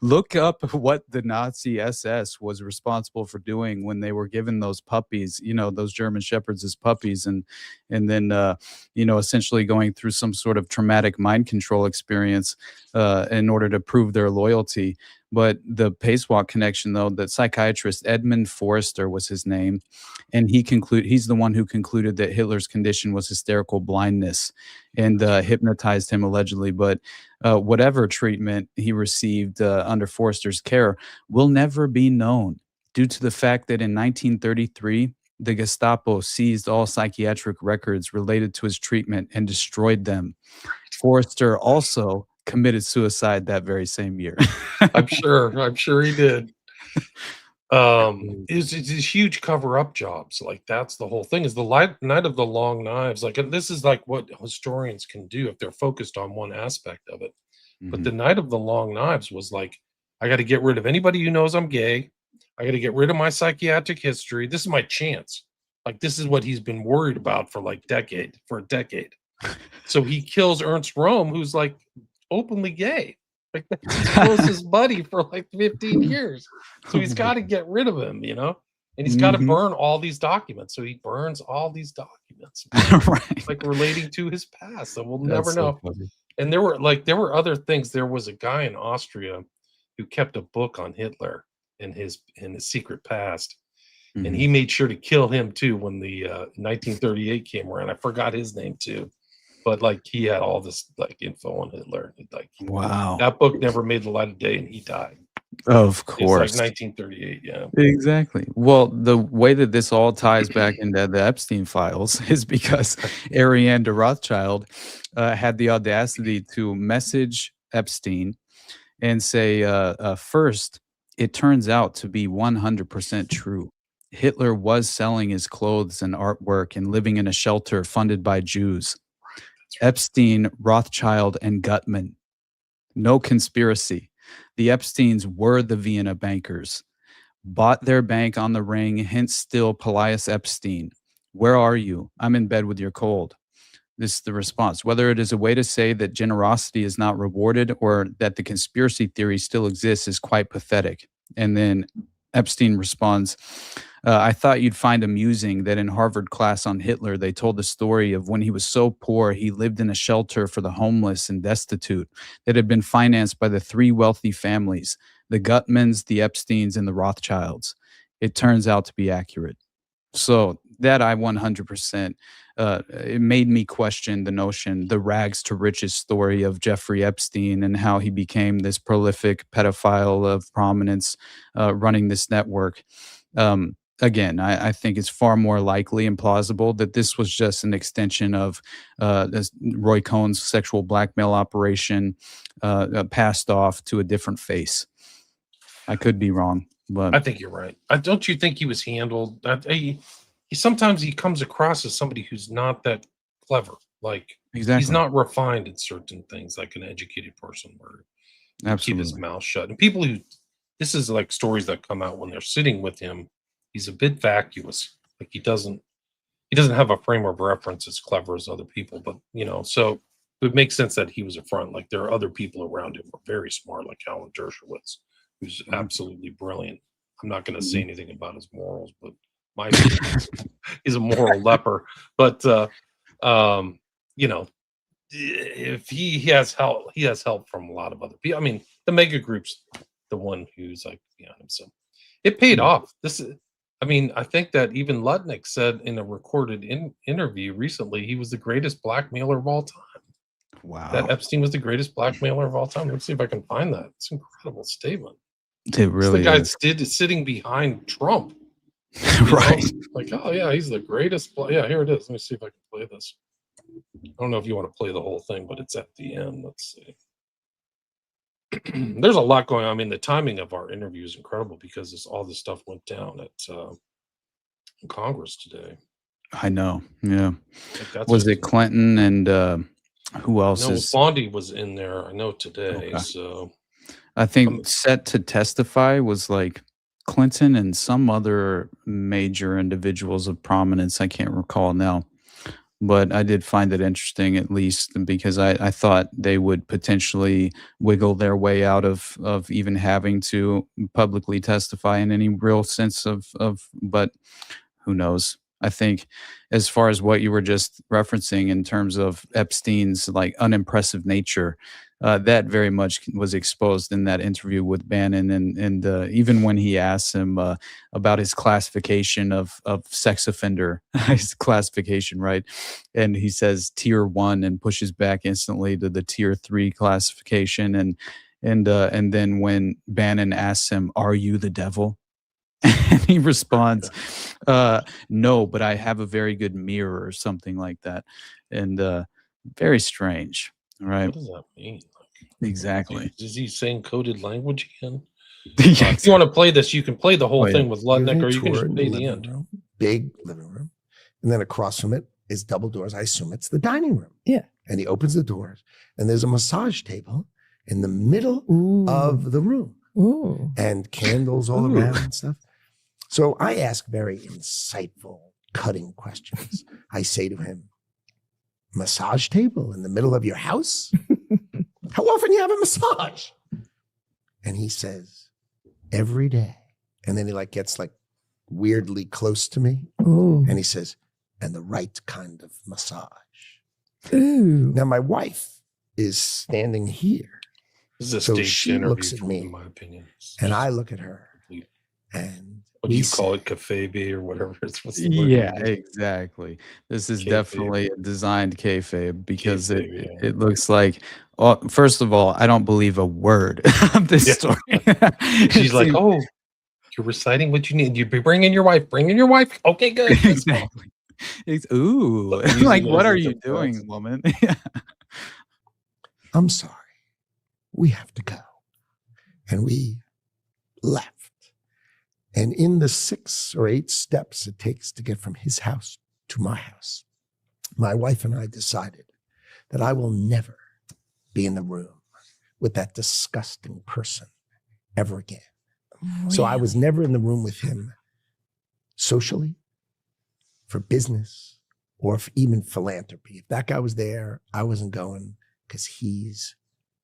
look up what the Nazi SS was responsible for doing when they were given those puppies, those German shepherds as puppies, and then essentially going through some sort of traumatic mind control experience in order to prove their loyalty. But the Pacewalk connection, though, that psychiatrist Edmund Forrester was his name, and he's the one who concluded that Hitler's condition was hysterical blindness, and hypnotized him allegedly. But whatever treatment he received under Forrester's care will never be known, due to the fact that in 1933, the Gestapo seized all psychiatric records related to his treatment and destroyed them. Forrester also committed suicide that very same year. I'm sure he did. It's huge cover-up jobs. Like, that's the whole thing, is the night of the long knives. Like, and this is like what historians can do if they're focused on one aspect of it. But the night of the long knives was like, I got to get rid of anybody who knows I'm gay. I got to get rid of my psychiatric history. This is my chance. Like, this is what he's been worried about for a decade. So he kills Ernst Röhm, who's like openly gay. Like, that's his closest buddy for like 15 years. So he's got to get rid of him, and he's got to burn all these documents. So he burns all these documents, Right. like relating to his past. So we'll never That's so know. funny. And there were other things. There was a guy in Austria who kept a book on Hitler and his secret past. And he made sure to kill him too when the 1938 came around. I forgot his name too, but like, he had all this like info on Hitler. Like, Wow. that book never made the light of day, and he died. Of It's like course. 1938. Yeah. Exactly. Well, the way that this all ties back into the Epstein files is because Ariane de Rothschild had the audacity to message Epstein and say, first, it turns out to be 100% true. Hitler was selling his clothes and artwork and living in a shelter funded by Jews. Epstein, Rothschild, and Gutman. No conspiracy. The Epsteins were the Vienna bankers. Bought their bank on the ring, hence still Polias Epstein. Where are you? I'm in bed with your cold. This is the response. Whether it is a way to say that generosity is not rewarded or that the conspiracy theory still exists is quite pathetic. And then Epstein responds, I thought you'd find amusing that in Harvard class on Hitler, they told the story of when he was so poor, he lived in a shelter for the homeless and destitute that had been financed by the three wealthy families, the Gutmans, the Epsteins, and the Rothschilds. It turns out to be accurate. So that I 100%, it made me question the rags to riches story of Jeffrey Epstein and how he became this prolific pedophile of prominence running this network. Again, I think it's far more likely and plausible that this was just an extension of Roy Cohn's sexual blackmail operation passed off to a different face. I could be wrong, but I think you're right. Don't you think he was handled? Sometimes he comes across as somebody who's not that clever. Like, exactly. He's not refined in certain things, like an educated person, where keep his mouth shut. And people this is like stories that come out when they're sitting with him. He's a bit vacuous. Like, he doesn't have a frame of reference as clever as other people. But so it makes sense that he was a front. Like, there are other people around him who are very smart, like Alan Dershowitz, who's absolutely brilliant. I'm not going to say anything about his morals, but my he's a moral leper. But if he has help from a lot of other people. I mean, the mega group's the one who's like beyond him. So it paid off. I think that even Lutnick said in a recorded interview recently, he was the greatest blackmailer of all time. Wow. That Epstein was the greatest blackmailer of all time. Let's see if I can find that. It's an incredible statement. It really it's the guy is. sitting behind Trump. Right. Like, oh yeah, he's the greatest. Yeah, here it is. Let me see if I can play this. I don't know if you want to play the whole thing, but it's at the end. Let's see. There's a lot going on. I mean, the timing of our interview is incredible because all this stuff went down at Congress today. I know. Yeah. Like, that's Was it Clinton and Who else No, is? Bondi was in there. I know today. Okay. So I think set to testify was like Clinton and some other major individuals of prominence. I can't recall now. But I did find it interesting, at least because I thought they would potentially wiggle their way out of even having to publicly testify in any real sense but who knows? I think as far as what you were just referencing in terms of Epstein's like unimpressive nature, that very much was exposed in that interview with Bannon, and even when he asked him about his classification of sex offender, his classification, right? And he says tier 1 and pushes back instantly to the tier 3 classification, and then when Bannon asks him, "Are you the devil?" and he responds, "No, but I have a very good mirror," or something like that, and very strange, right? what does that mean? Exactly. Is he saying coded language again? Yeah, If you want to play this, you can play the whole Oh, yeah. thing with Ludnick, Giving or you can tour just in play the the living end. room, big living room, and then across from it is double doors. I assume it's the dining room. Yeah. And he opens the doors, and there's a massage table in the middle Ooh. of the room, Ooh. and candles all Ooh. around and stuff. So I ask very insightful, cutting questions. I say to him, "Massage table in the middle of your house? How often you have a massage?" And he says, "Every day." And then he like gets like weirdly close to me, Ooh. and he says, "And the right kind of massage." Ooh. Now my wife is standing here, This is a So staged she interview, looks at from- me, in my opinion. It's and just I look at her, complete- and What do we you call say- it? Kafebe or whatever it's what's the word you Yeah, use? exactly. This is Kayfabe. definitely a designed kayfabe because Kayfabe, yeah. it looks like. Well, first of all, I don't believe a word of this Yeah. story. She's like, It "Oh, you're reciting what you need. You bring in your wife. Bring in your wife. Okay, good. Let's go." exactly. Ooh, But using like it what as are a you defense. doing, woman? Yeah. "I'm sorry, we have to go." And we left. And in the 6 or 8 steps it takes to get from his house to my house, my wife and I decided that I will never be in the room with that disgusting person ever again. So I was never in the room with him socially, for business, or for even philanthropy. If that guy was there, I wasn't going because he's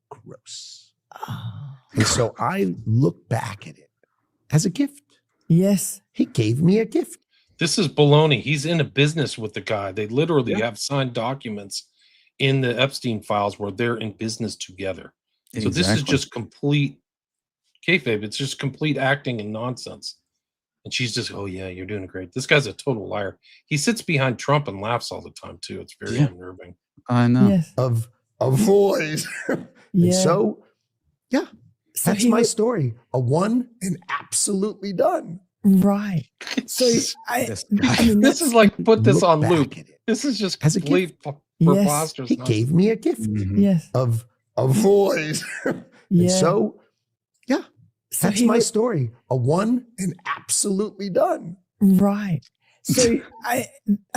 gross. And so I look back at it as a gift. Yes. He gave me a gift. This is baloney. He's in a business with the guy. They literally Yeah. have signed documents in the Epstein files where they're in business together. So this is Exactly. just complete kayfabe. It's just complete acting and nonsense. And she's just, "Oh yeah, you're doing great." This guy's a total liar. He sits behind Trump and laughs all the time too. It's very Yeah. unnerving. I know. Yes. Of avoid. Yeah. And so, yeah, So that's he my was- story. A one and absolutely done. Right. So This I guy. mean, This is like put this Look on back loop. at it This is just as a complete gift. Yes. preposterous He nonsense. gave me a gift Mhm. yes. of avoid. And Yeah. so, yeah, So that's he my was- story. A one and absolutely done. Right. So I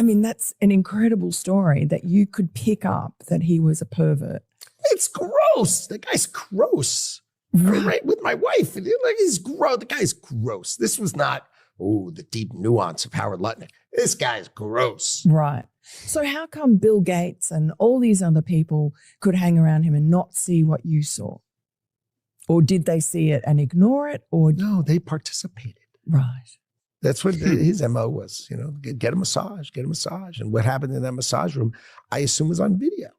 mean, that's an incredible story that you could pick up that he was a pervert. It's gross. The guy's gross. I mean, right with my wife. And like he's gross. The guy's gross. This was not, the deep nuance of Howard Lutnick. This guy's gross. Right. So how come Bill Gates and all these other people could hang around him and not see what you saw? Or did they see it and ignore it? Or No, they participated. right. That's what his MO was, get a massage, get a massage. And what happened in that massage room, I assume was on video.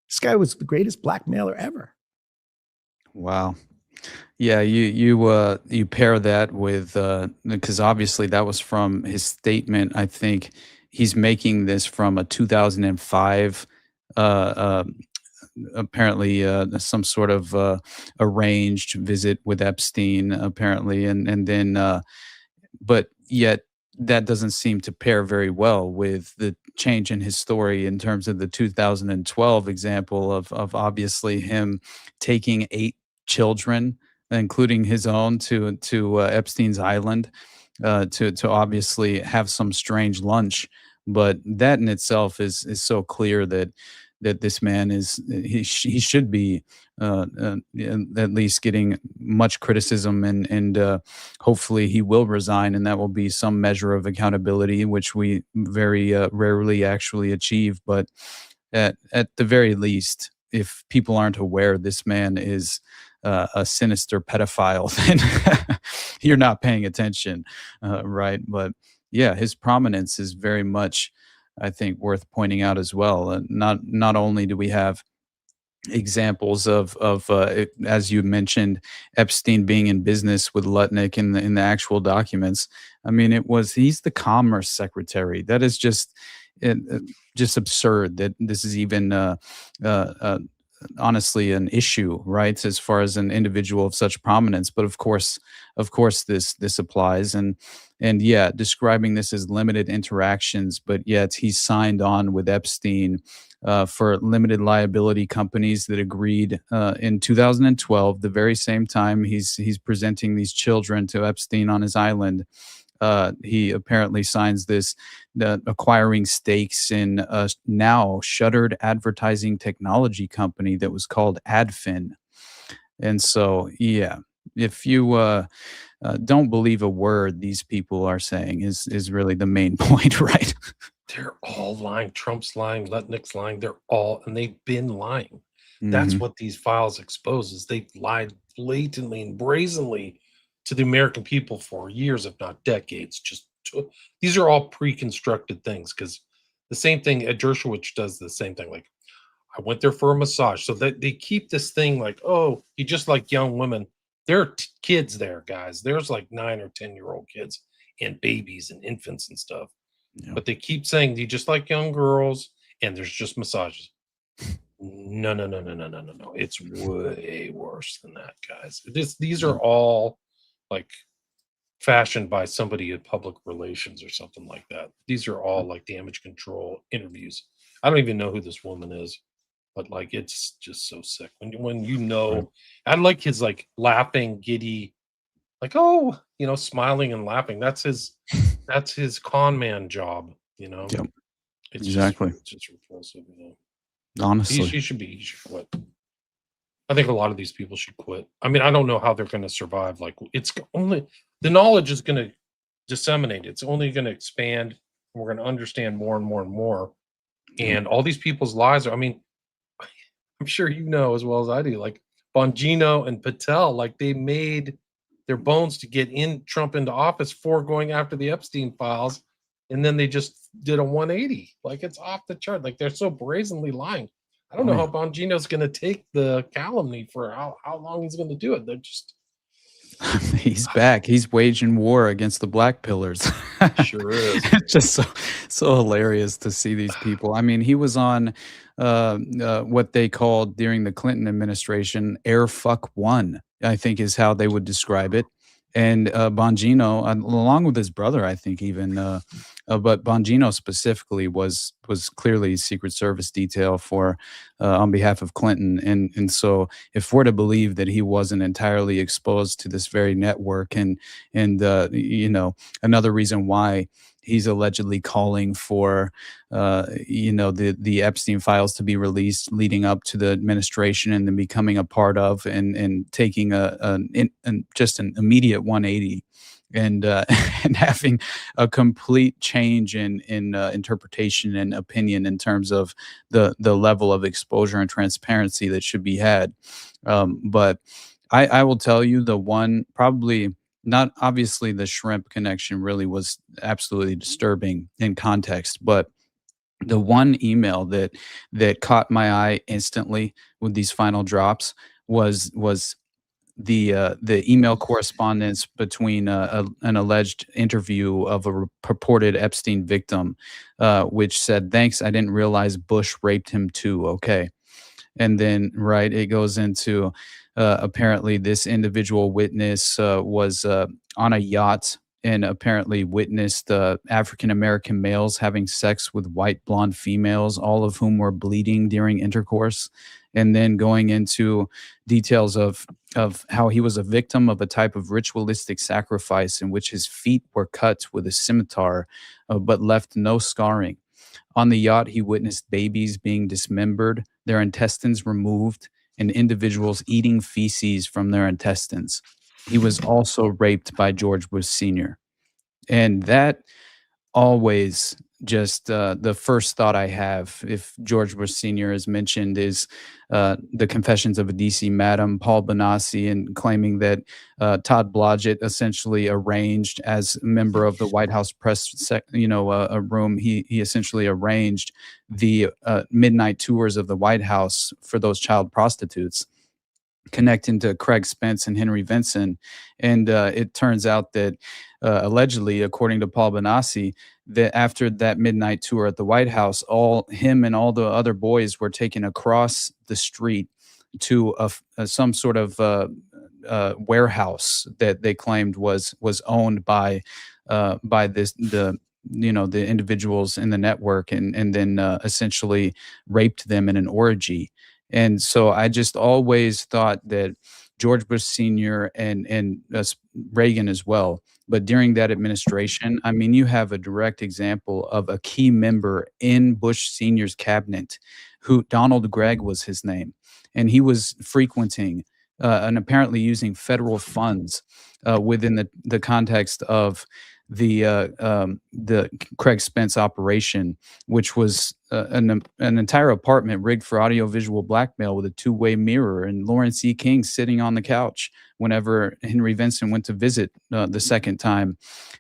This guy was the greatest blackmailer ever. Wow. Yeah, you pair that with because obviously that was from his statement. I think he's making this from a 2005 apparently some sort of arranged visit with Epstein apparently, and then but yet that doesn't seem to pair very well with the change in his story in terms of the 2012 example of obviously him taking 8 children, including his own, to Epstein's island to obviously have some strange lunch. But that in itself is so clear that that this man is he should be at least getting much criticism, and hopefully he will resign, and that will be some measure of accountability, which we very rarely actually achieve. But at the very least, if people aren't aware this man is a sinister pedophile, then you're not paying attention, right? But yeah, his prominence is very much, I think, worth pointing out as well. Not only do we have examples of as you mentioned, Epstein being in business with Lutnick in the actual documents. I mean, he's the commerce secretary. That is just absurd that this is even honestly an issue, right? As far as an individual of such prominence, but of course, this applies, and yeah, describing this as limited interactions, but yet he signed on with Epstein for limited liability companies that agreed in 2012, the very same time he's presenting these children to Epstein on his island. He apparently signs this acquiring stakes in a now shuttered advertising technology company that was called Adfin. And so, yeah, if you don't believe a word these people are saying is really the main point, right? They're all lying. Trump's lying. Lutnick's lying. They've been lying. That's what these files exposes. They've lied blatantly and brazenly to the American people for years, if not decades. These are all pre-constructed things, because the same thing, Ed Dershowitz does the same thing. Like, I went there for a massage. So that they keep this thing like, oh, you just like young women. There are kids there, guys. There's like 9 or 10-year-old kids and babies and infants and stuff. Yeah. But they keep saying you just like young girls, and there's just massages. No. It's way worse than that, guys. These are all like fashioned by somebody in public relations or something like that. These are all like damage control interviews. I don't even know who this woman is, but like it's just so sick when you know. Right. I like his like laughing, giddy, like, oh, smiling and laughing. That's his con man job, Yep. It's Exactly. just repulsive, Honestly. He should quit. I think a lot of these people should quit. I mean, I don't know how they're going to survive. Like, it's only the knowledge is going to disseminate. It's only going to expand. And we're going to understand more and more and more. And all these people's lives are, I mean, I'm sure you know as well as I do, like Bongino and Patel, like they made their bones to get Trump into office for going after the Epstein files. And then they just did a 180. Like, it's off the chart. Like, they're so brazenly lying. I don't know how Bongino's going to take the calumny for how long he's going to do it. They're just... He's back. He's waging war against the black pillars. Sure is. It's just so hilarious to see these people. I mean, he was on what they called during the Clinton administration, Air Fuck One, I think is how they would describe it. And Bongino, along with his brother, I think even, but Bongino specifically was clearly Secret Service detail for on behalf of Clinton, and so if we're to believe that he wasn't entirely exposed to this very network, and another reason why he's allegedly calling for the Epstein files to be released leading up to the administration, and then becoming a part of and taking just an immediate 180 and and having a complete change in interpretation and opinion in terms of the level of exposure and transparency that should be had. But I will tell you, the one probably not, obviously the shrimp connection really was absolutely disturbing in context, but the one email that caught my eye instantly with these final drops was the email correspondence between an alleged interview of a purported Epstein victim, which said, "Thanks, I didn't realize Bush raped him too." Okay. And then, right, it goes into apparently this individual witness was on a yacht and apparently witnessed African-American males having sex with white blonde females, all of whom were bleeding during intercourse. And then going into details of how he was a victim of a type of ritualistic sacrifice in which his feet were cut with a scimitar, but left no scarring. On the yacht, he witnessed babies being dismembered, their intestines removed, and individuals eating feces from their intestines. He was also raped by George Bush Sr. And that always just the first thought I have if George Bush Sr. is mentioned is the Confessions of a DC Madam, Paul Benassi, and claiming that Todd Blodgett essentially arranged as a member of the White House press, a room. He essentially arranged the midnight tours of the White House for those child prostitutes, connecting to Craig Spence and Henry Vinson. And it turns out that allegedly, according to Paul Benassi, that after that midnight tour at the White House, all him and all the other boys were taken across the street to some sort of warehouse that they claimed was owned by the individuals in the network, and then essentially raped them in an orgy. And so I just always thought that George Bush Sr. and Reagan as well. But during that administration, I mean, you have a direct example of a key member in Bush Sr.'s cabinet, who Donald Gregg was his name, and he was frequenting and apparently using federal funds within the context of the Craig Spence operation, which was an entire apartment rigged for audiovisual blackmail with a two-way mirror, and Lawrence E. King sitting on the couch whenever Henry Vinson went to visit the second time.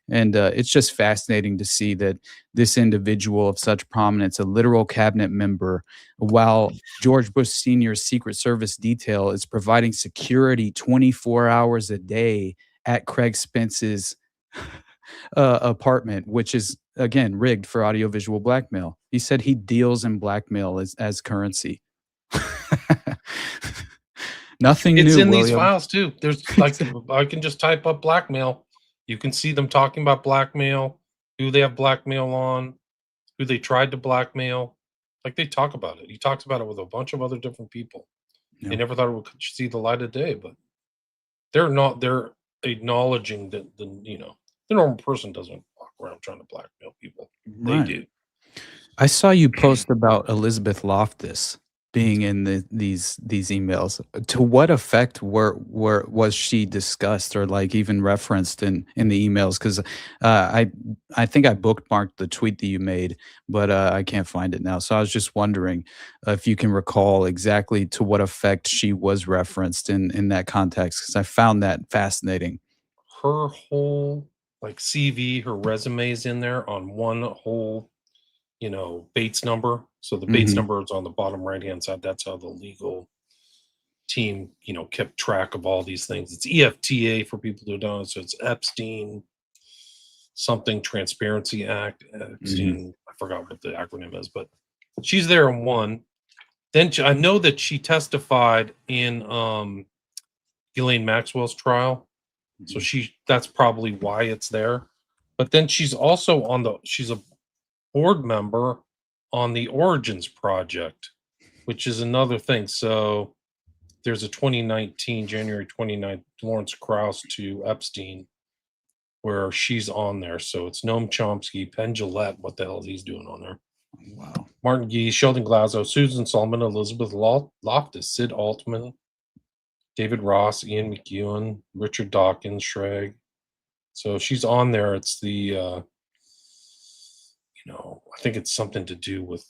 And it's just fascinating to see that this individual of such prominence, a literal cabinet member, while George Bush Sr.'s Secret Service detail is providing security 24 hours a day at Craig Spence's apartment, which is again rigged for audiovisual blackmail. He said he deals in blackmail as currency. Nothing It's new, in these William. files too. There's like I can just type up blackmail. You can see them talking about blackmail, who they have blackmail on, who they tried to blackmail. Like they talk about it. He talks about it with a bunch of other different people. Yeah. They never thought it would see the light of day, but they're acknowledging that the normal person doesn't walk around trying to blackmail people. Right. They do. I saw you post about Elizabeth Loftus being in these emails. To what effect was she discussed or like even referenced in the emails? Because I think I bookmarked the tweet that you made, but I can't find it now. So I was just wondering if you can recall exactly to what effect she was referenced in that context, because I found that fascinating. Her whole like CV, her resume's in there on one whole, Bates number. So the Bates number is on the bottom right-hand side. That's how the legal team, kept track of all these things. It's EFTA for people who don't know. So it's Epstein, something Transparency Act. Epstein, I forgot what the acronym is, but she's there in one. Then I know that she testified in Ghislaine Maxwell's trial. So that's probably why it's there. But then she's also she's a board member on the Origins Project, which is another thing. So there's a January 29th, Lawrence Krauss to Epstein, where she's on there. So it's Noam Chomsky, Penn Jillette, what the hell is he doing on there? Wow. Martin Gee, Sheldon Glasgow, Susan Solomon, Elizabeth Loftus, Sid Altman, David Ross, Ian McEwan, Richard Dawkins, Schrag. So she's on there. It's the, I think it's something to do with,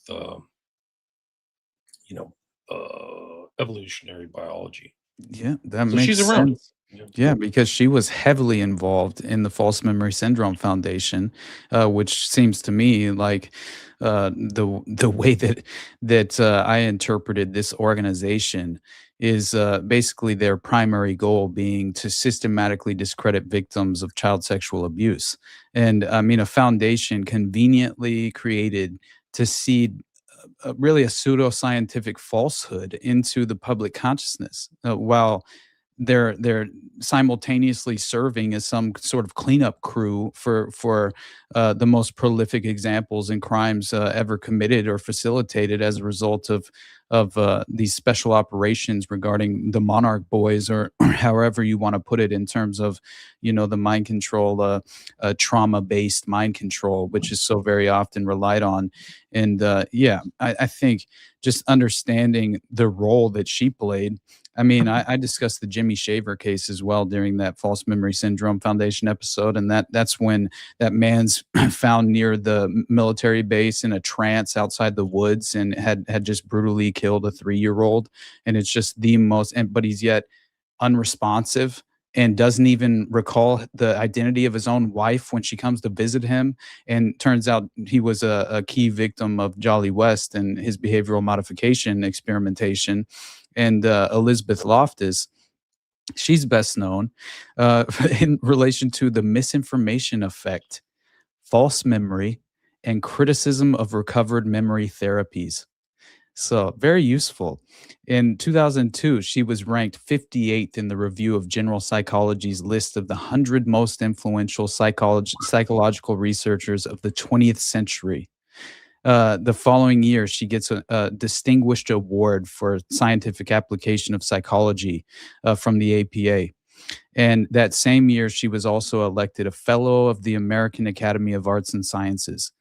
evolutionary biology. Yeah, that So makes she's around. sense. Yeah, because she was heavily involved in the False Memory Syndrome Foundation, which seems to me like the way that I interpreted this organization is basically their primary goal being to systematically discredit victims of child sexual abuse. And I mean, a foundation conveniently created to seed really a pseudoscientific falsehood into the public consciousness, while they're simultaneously serving as some sort of cleanup crew for the most prolific examples and crimes ever committed or facilitated as a result of these special operations regarding the Monarch Boys, or however you want to put it, in terms of, the mind control, trauma-based mind control, which is so very often relied on. And I think just understanding the role that she played. I mean, I discussed the Jimmy Shaver case as well during that False Memory Syndrome Foundation episode, and that's when that man's found near the military base in a trance outside the woods and had just brutally killed a 3-year-old, and it's just the most. But he's yet unresponsive and doesn't even recall the identity of his own wife when she comes to visit him. And turns out he was a key victim of Jolly West and his behavioral modification experimentation. And Elizabeth Loftus, she's best known in relation to the misinformation effect, false memory, and criticism of recovered memory therapies. So very useful. In 2002, she was ranked 58th in the Review of General Psychology's list of the 100 most influential psychological researchers of the 20th century. The following year, she gets a distinguished award for scientific application of psychology from the APA. And that same year, she was also elected a Fellow of the American Academy of Arts and Sciences.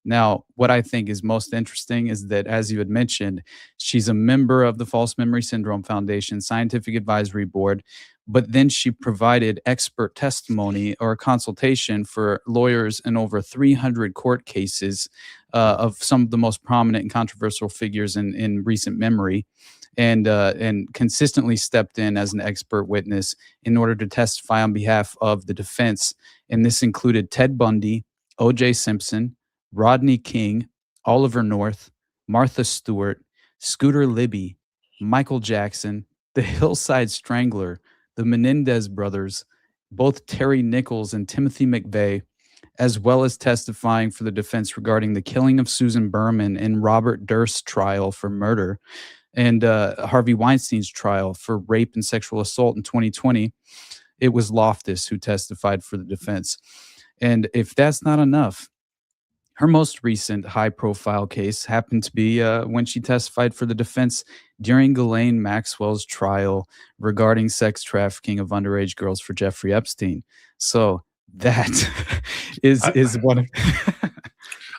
Now, what I think is most interesting is that, as you had mentioned, she's a member of the False Memory Syndrome Foundation Scientific Advisory Board, but then she provided expert testimony or consultation for lawyers in over 300 court cases of some of the most prominent and controversial figures in recent memory, and consistently stepped in as an expert witness in order to testify on behalf of the defense. And this included Ted Bundy, O.J. Simpson, Rodney King, Oliver North, Martha Stewart, Scooter Libby, Michael Jackson, the Hillside Strangler, the Menendez brothers, both Terry Nichols and Timothy McVeigh, as well as testifying for the defense regarding the killing of Susan Berman and Robert Durst's trial for murder, and Harvey Weinstein's trial for rape and sexual assault in 2020. It was Loftus who testified for the defense. And if that's not enough, her most recent high-profile case happened to be when she testified for the defense during Ghislaine Maxwell's trial regarding sex trafficking of underage girls for Jeffrey Epstein. So that is one of.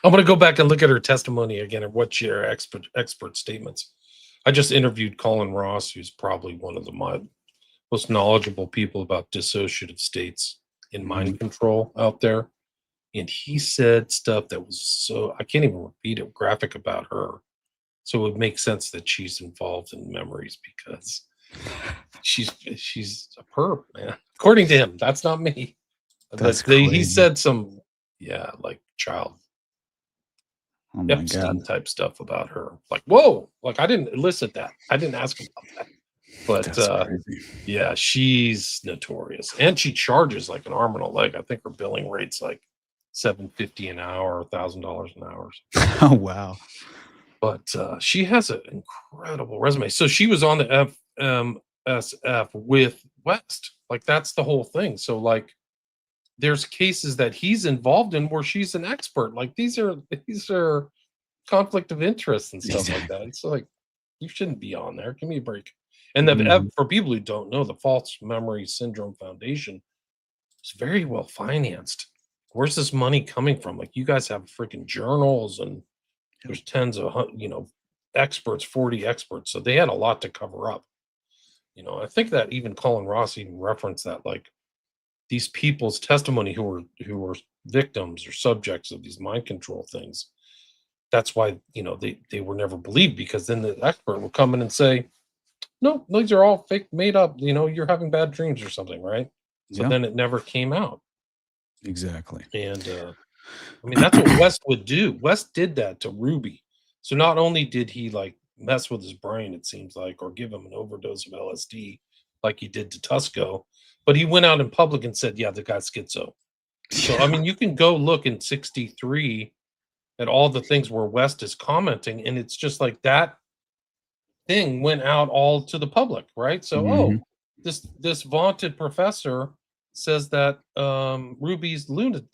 I'm going to go back and look at her testimony again and what her expert statements. I just interviewed Colin Ross, who's probably one of the most knowledgeable people about dissociative states in mind control out there. And he said stuff that was so, I can't even repeat it, graphic about her. So it would make sense that she's involved in memories because she's a perp, man. According to him, that's not me. That's he said some, like child Epstein type stuff about her. Like, whoa, like I didn't elicit that. I didn't ask him about that. But she's notorious. And she charges like an arm and a leg. I think her billing rate's like $750 an hour, $1,000 an hour. Oh, wow. But she has an incredible resume. So she was on the FMSF with West. Like, that's the whole thing. So, like, there's cases that he's involved in where she's an expert. Like, these are conflict of interest and stuff like that. It's like, you shouldn't be on there. Give me a break. And for people who don't know, the False Memory Syndrome Foundation is very well financed. Where's this money coming from? Like, you guys have freaking journals and there's tens of, experts, 40 experts. So they had a lot to cover up. I think that even Colin Ross even referenced that, like, these people's testimony who were victims or subjects of these mind control things. That's why, they were never believed, because then the expert would come in and say, no, these are all fake, made up, you're having bad dreams or something, right? So then it never came out. Exactly. And that's what West would do. West did that to Ruby. So not only did he like mess with his brain, it seems like, or give him an overdose of LSD like he did to Tusco, but he went out in public and said, yeah, the guy's schizo. So, you can go look in 63 at all the things where West is commenting, and it's just like that thing went out all to the public, right? So, this vaunted professor says that Ruby's looped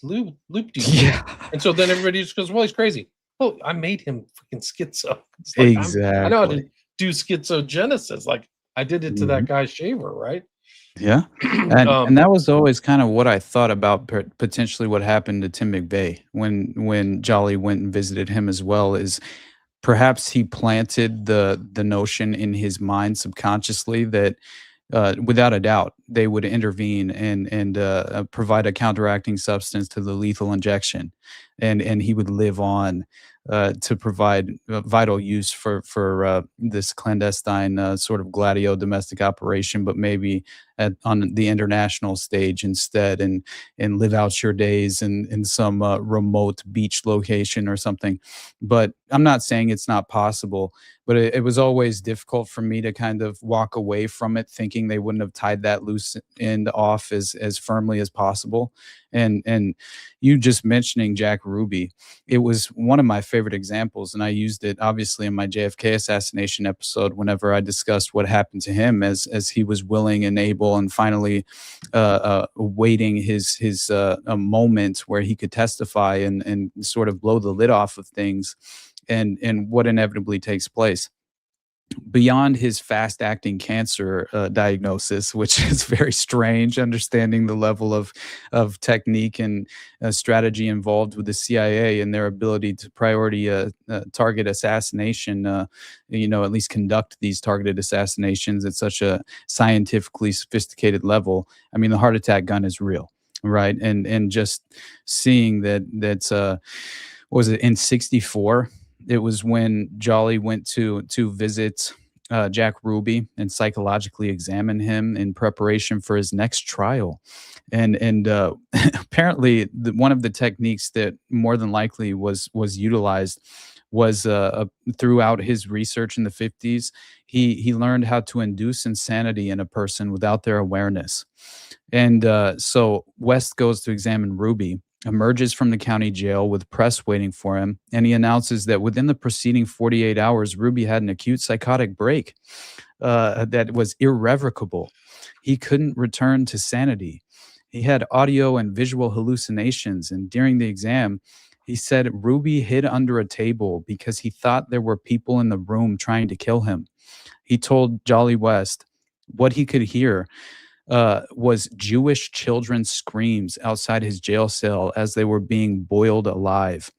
you. Yeah, And so then everybody just goes, well, he's crazy. Oh, I made him freaking schizo. It's like, I know how to exactly. do schizogenesis. Like I did it to that guy Shaver, right? Yeah, and that was always kind of what I thought about potentially what happened to Tim McVeigh when Jolly went and visited him as well. Is perhaps he planted the notion in his mind subconsciously that without a doubt they would intervene and provide a counteracting substance to the lethal injection, and he would live on to provide vital use for this clandestine sort of gladio domestic operation, but maybe on the international stage instead, and live out your days in some remote beach location or something. But I'm not saying it's not possible, but it was always difficult for me to kind of walk away from it thinking they wouldn't have tied that loose end off as firmly as possible. And you just mentioning Jack Ruby, it was one of my favorite examples, and I used it obviously in my JFK assassination episode whenever I discussed what happened to him as he was willing and able and finally awaiting his a moment where he could testify and sort of blow the lid off of things, and what inevitably takes place. Beyond his fast-acting cancer diagnosis, which is very strange, understanding the level of technique and strategy involved with the CIA and their ability to priority target assassination, at least conduct these targeted assassinations at such a scientifically sophisticated level. I mean, the heart attack gun is real, right? And just seeing that what was it, in '64? It was when Jolly went to visit Jack Ruby and psychologically examine him in preparation for his next trial. And apparently one of the techniques that more than likely was utilized was throughout his research in the 50s. He learned how to induce insanity in a person without their awareness. And so West goes to examine Ruby, emerges from the county jail with press waiting for him, and he announces that within the preceding 48 hours, Ruby had an acute psychotic break that was irrevocable. He couldn't return to sanity. He had audio and visual hallucinations, and during the exam, he said Ruby hid under a table because he thought there were people in the room trying to kill him. He told Jolly West what he could hear was Jewish children's screams outside his jail cell as they were being boiled alive.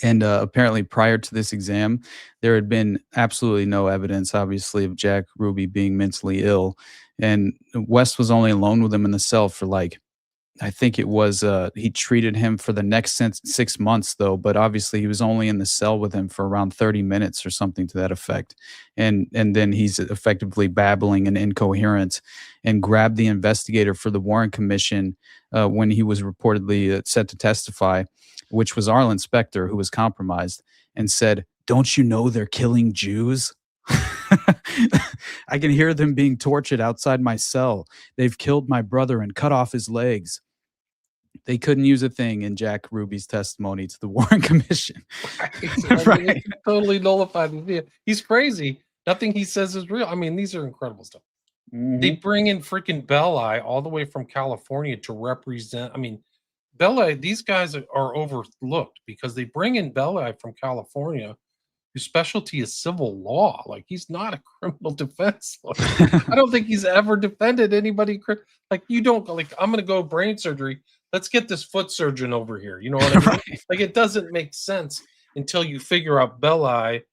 And apparently prior to this exam, there had been absolutely no evidence, obviously, of Jack Ruby being mentally ill. And West was only alone with him in the cell for I think it was, he treated him for the next 6 months, though, but obviously he was only in the cell with him for around 30 minutes or something to that effect. And then he's effectively babbling and incoherent, and grabbed the investigator for the Warren Commission when he was reportedly set to testify, which was Arlen Specter, who was compromised, and said, "Don't you know they're killing Jews?" I can hear them being tortured outside my cell. They've killed my brother and cut off his legs. They couldn't use a thing in Jack Ruby's testimony to the Warren Commission. Right. Totally nullified. He's crazy. Nothing he says is real. I mean, these are incredible stuff. They bring in freaking Belli all the way from California to represent. I mean, Belli, these guys are overlooked because they bring in Belli from California, whose specialty is civil law. Like, he's not a criminal defense lawyer. I don't think he's ever defended anybody. Like, you don't, like, I'm going to go brain surgery. Let's get this foot surgeon over here. You know what I mean? Right. Like, it doesn't make sense until you figure out Belli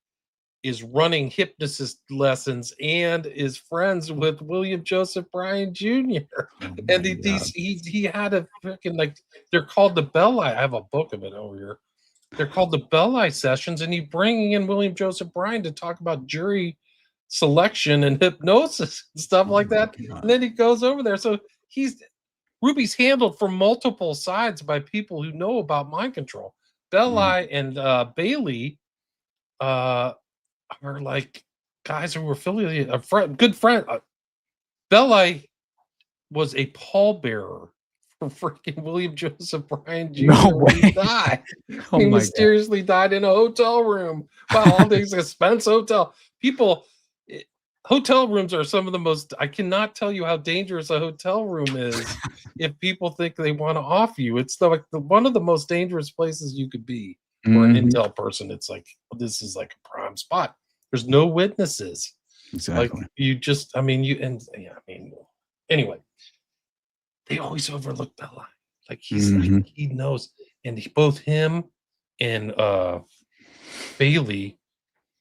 is running hypnotist lessons and is friends with William Joseph Bryan Jr. And he had a freaking, like, they're called the Belli. I have a book of it over here. They're called the Belli sessions, and he's bringing in William Joseph Bryan to talk about jury selection and hypnosis and stuff like that. And then he goes over there. So Ruby's handled from multiple sides by people who know about mind control. Belli and Bailey are like guys who were affiliated, good friend. Belli was a pallbearer for freaking William Joseph Bryan Jr. No when he way. died. Oh He my mysteriously died in a hotel room by all these expense hotel. People, hotel rooms are some of the most, I cannot tell you how dangerous a hotel room is if people think they want to off you. It's one of the most dangerous places you could be for an Mhm. intel person. It's like, this is like a prime spot. There's no witnesses. Exactly. Like you just, I mean, anyway, they always overlook that line. Like he's like, Mhm. he knows. And both him and Bailey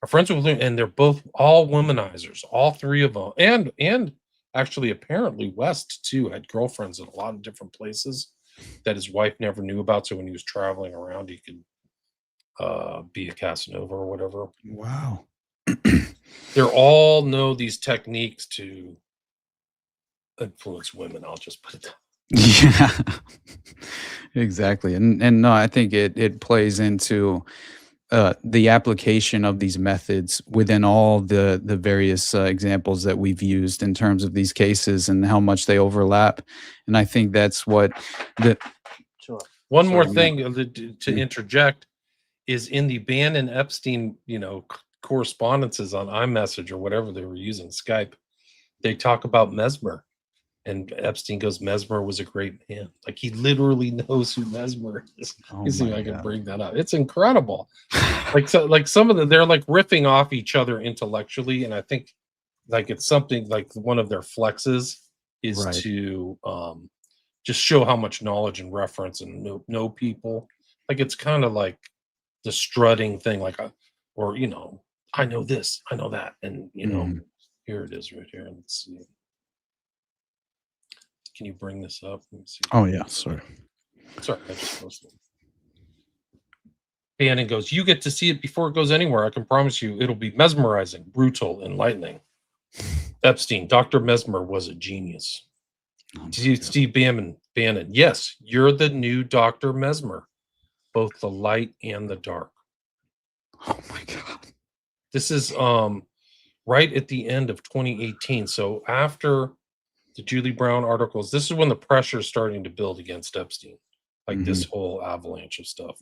are friends with him, and they're both all womanizers, all three of them. And actually, apparently, West too had girlfriends in a lot of different places that his wife never knew about. So when he was traveling around, he could be a Casanova or whatever. Wow. They all know these techniques to influence women. I'll just put it that. Yeah. Exactly. And no, I think it plays into the application of these methods within all the various examples that we've used in terms of these cases and how much they overlap. And I think that's what the Sure. One more Sorry, thing Matt. to interject is in the Bannon Epstein, correspondences on iMessage or whatever they were using, Skype. They talk about Mesmer, and Epstein goes, "Mesmer was a great man." Like he literally knows who Mesmer is. Oh You see, if my I can God. bring that up. It's incredible. Like some of they're like riffing off each other intellectually, and I think like it's something like one of their flexes is Right. to just show how much knowledge and reference and know people. Like it's kind of like the strutting thing, like or I know this, I know that, and Mhm. here it is right here. Let's see. Can you bring this up? Let me see. Oh yeah, sorry. Sorry, I just posted it. Bannon goes, "You get to see it before it goes anywhere. I can promise you it'll be mesmerizing, brutal, enlightening." Epstein, Dr. Mesmer was a genius. Steve Bannon, yes, you're the new Dr. Mesmer, both the light and the dark. Oh my God. This is right at the end of 2018. So after the Julie Brown articles, this is when the pressure is starting to build against Epstein, like this whole avalanche of stuff.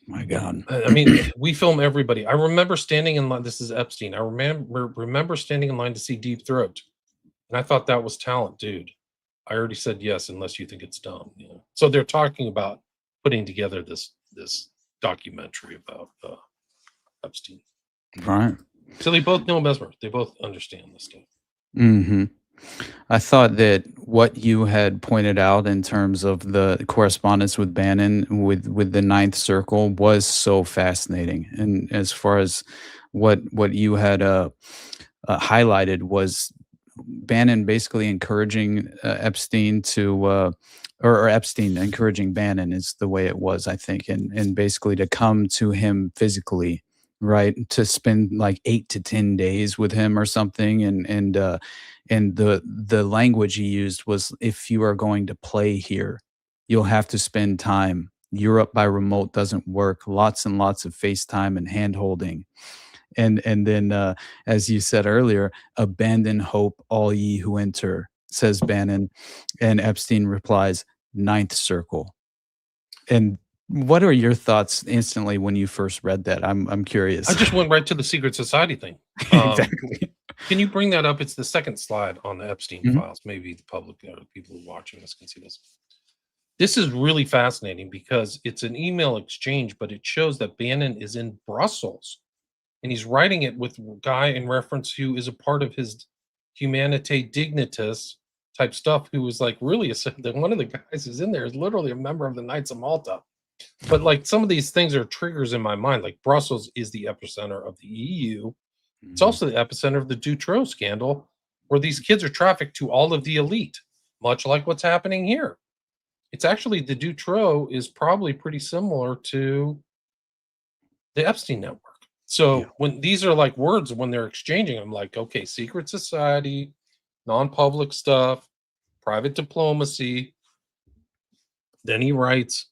My God. I mean, we film everybody. I remember standing in line. This is Epstein. I remember standing in line to see Deep Throat, and I thought that was talent, dude. I already said yes, unless you think it's dumb. So they're talking about putting together this documentary about Epstein. Right. So they both know Mesmer. They both understand this stuff. Hmm. I thought that what you had pointed out in terms of the correspondence with Bannon with the Ninth Circle was so fascinating. And as far as what you had highlighted was Bannon basically encouraging Epstein to, or Epstein encouraging Bannon is the way it was, I think, and basically to come to him physically, right, to spend like 8 to 10 days with him or something, and the language he used was, if you are going to play here, you'll have to spend time. Europe by remote doesn't work. Lots and lots of FaceTime and hand holding. And then, as you said earlier, abandon hope, all ye who enter, says Bannon. And Epstein replies, Ninth Circle. And what are your thoughts instantly when you first read that? I'm curious. I just went right to the secret society thing. Exactly. Can you bring that up? It's the second slide on the Epstein Mhm. files. Maybe the public, people who are watching this can see this. This is really fascinating because it's an email exchange, but it shows that Bannon is in Brussels. And he's writing it with a guy in reference who is a part of his Humanitae Dignitas type stuff, who was like really one of the guys who's in there is literally a member of the Knights of Malta. But like some of these things are triggers in my mind. Like Brussels is the epicenter of the EU. It's also the epicenter of the Dutroux scandal, where these kids are trafficked to all of the elite, much like what's happening here. It's actually the Dutroux is probably pretty similar to the Epstein network. So when these are like words, when they're exchanging, I'm like, okay, secret society, non-public stuff, private diplomacy. Then he writes,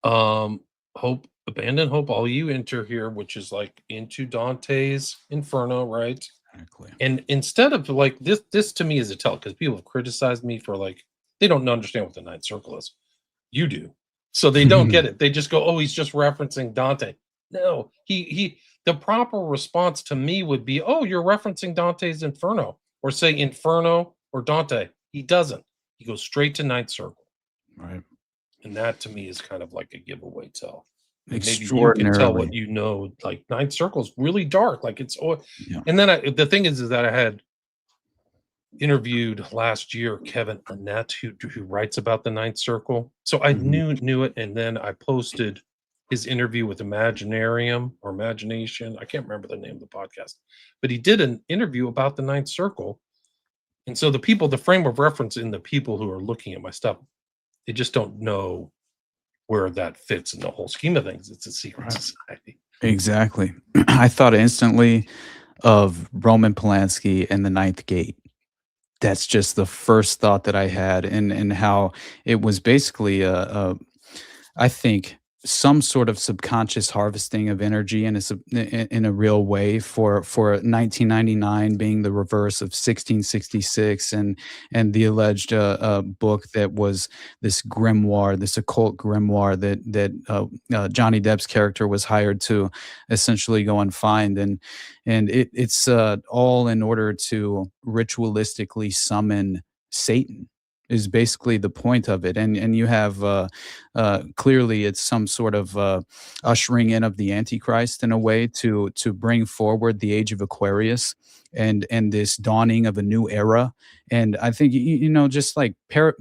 hope, abandon hope, all you enter here, which is like into Dante's Inferno, right? Exactly. And instead of like this to me is a tell, because people have criticized me for like, they don't understand what the Ninth Circle is. You do. So they don't get it. They just go, oh, he's just referencing Dante. No, he the proper response to me would be, oh, you're referencing Dante's Inferno, or say Inferno or Dante. He doesn't. He goes straight to Ninth Circle. Right. And that to me is kind of like a giveaway tell. And maybe you can tell Extraordinarily. what you know, like Ninth Circle is really dark. Like it's, Yeah. and then the thing is that I had interviewed last year Kevin Annett, who writes about the Ninth Circle. So I knew it, and then I posted his interview with Imaginarium or Imagination. I can't remember the name of the podcast, but he did an interview about the Ninth Circle. And so the frame of reference in the people who are looking at my stuff, they just don't know where that fits in the whole scheme of things. It's a secret society. Exactly. I thought instantly of Roman Polanski and the Ninth Gate. That's just the first thought that I had, and how it was basically I think some sort of subconscious harvesting of energy in a real way for 1999 being the reverse of 1666 and the alleged book that was this grimoire, this occult grimoire that Johnny Depp's character was hired to essentially go and find, and it's all in order to ritualistically summon Satan is basically the point of it. And you have clearly it's some sort of ushering in of the Antichrist in a way to bring forward the age of Aquarius and this dawning of a new era. And I think you know, just like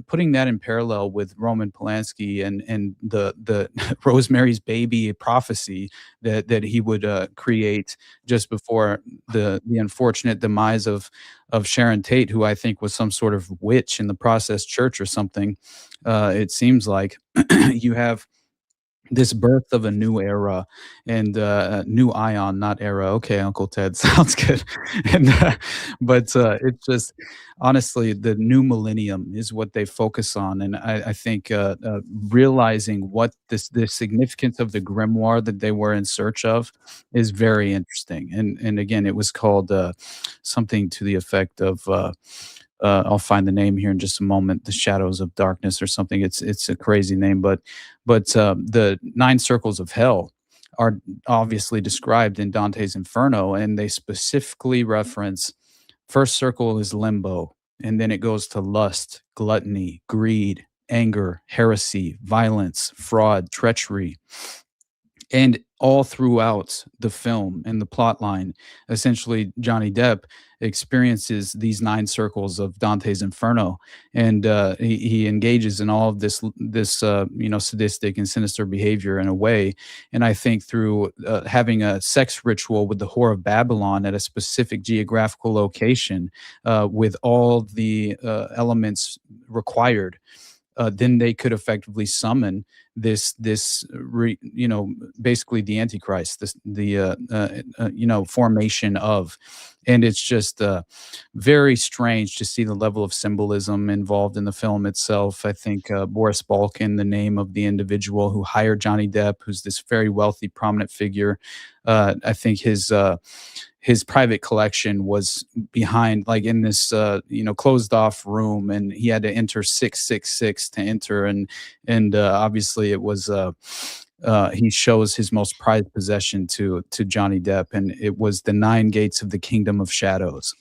putting that in parallel with Roman Polanski and the Rosemary's Baby prophecy that he would create just before the unfortunate demise of Sharon Tate, who I think was some sort of witch in the process church or something. It seems like you have this birth of a new era and new ion, not era. Okay, Uncle Ted, sounds good. And but it's just honestly the new millennium is what they focus on, and I think realizing what the significance of the grimoire that they were in search of is very interesting. And again, it was called something to the effect of. I'll find the name here in just a moment. The Shadows of Darkness or something. It's a crazy name, but the 9 circles of hell are obviously described in Dante's Inferno, and they specifically reference first circle is limbo, and then it goes to lust, gluttony, greed, anger, heresy, violence, fraud, treachery. And all throughout the film and the plot line, essentially Johnny Depp experiences these 9 circles of Dante's Inferno, and he engages in all of this you know, sadistic and sinister behavior in a way. And I think through having a sex ritual with the Whore of Babylon at a specific geographical location with all the elements required, then they could effectively summon you know, basically the Antichrist, you know, formation of. And it's just very strange to see the level of symbolism involved in the film itself. I think Boris Balkan, the name of the individual who hired Johnny Depp, who's this very wealthy, prominent figure, I think his private collection was behind, like in this you know, closed off room, and he had to enter 666 to enter, and obviously it was he shows his most prized possession to Johnny Depp, and it was the 9 gates of the kingdom of shadows.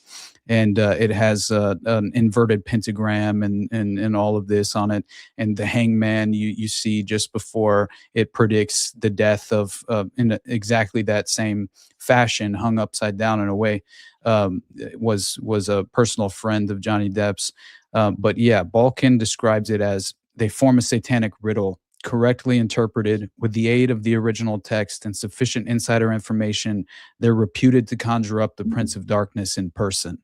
And it has an inverted pentagram and all of this on it. And the hangman you see just before it predicts the death of in exactly that same fashion, hung upside down in a way, was a personal friend of Johnny Depp's. But yeah, Balkan describes it as they form a satanic riddle correctly interpreted with the aid of the original text and sufficient insider information. They're reputed to conjure up the Prince of Darkness in person.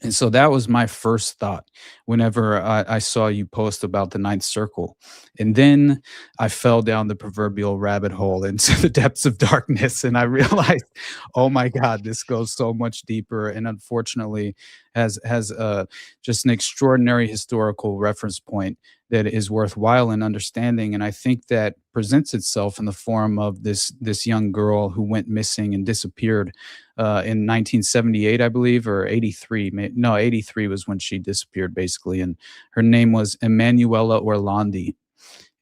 And so that was my first thought whenever I saw you post about the 9th circle. And then I fell down the proverbial rabbit hole into the depths of darkness, and I realized, oh my God, this goes so much deeper, and unfortunately has just an extraordinary historical reference point that is worthwhile in understanding. And I think that presents itself in the form of this young girl who went missing and disappeared in 1978, I believe, or 83. No, 83 was when she disappeared, basically. And her name was Emanuela Orlandi.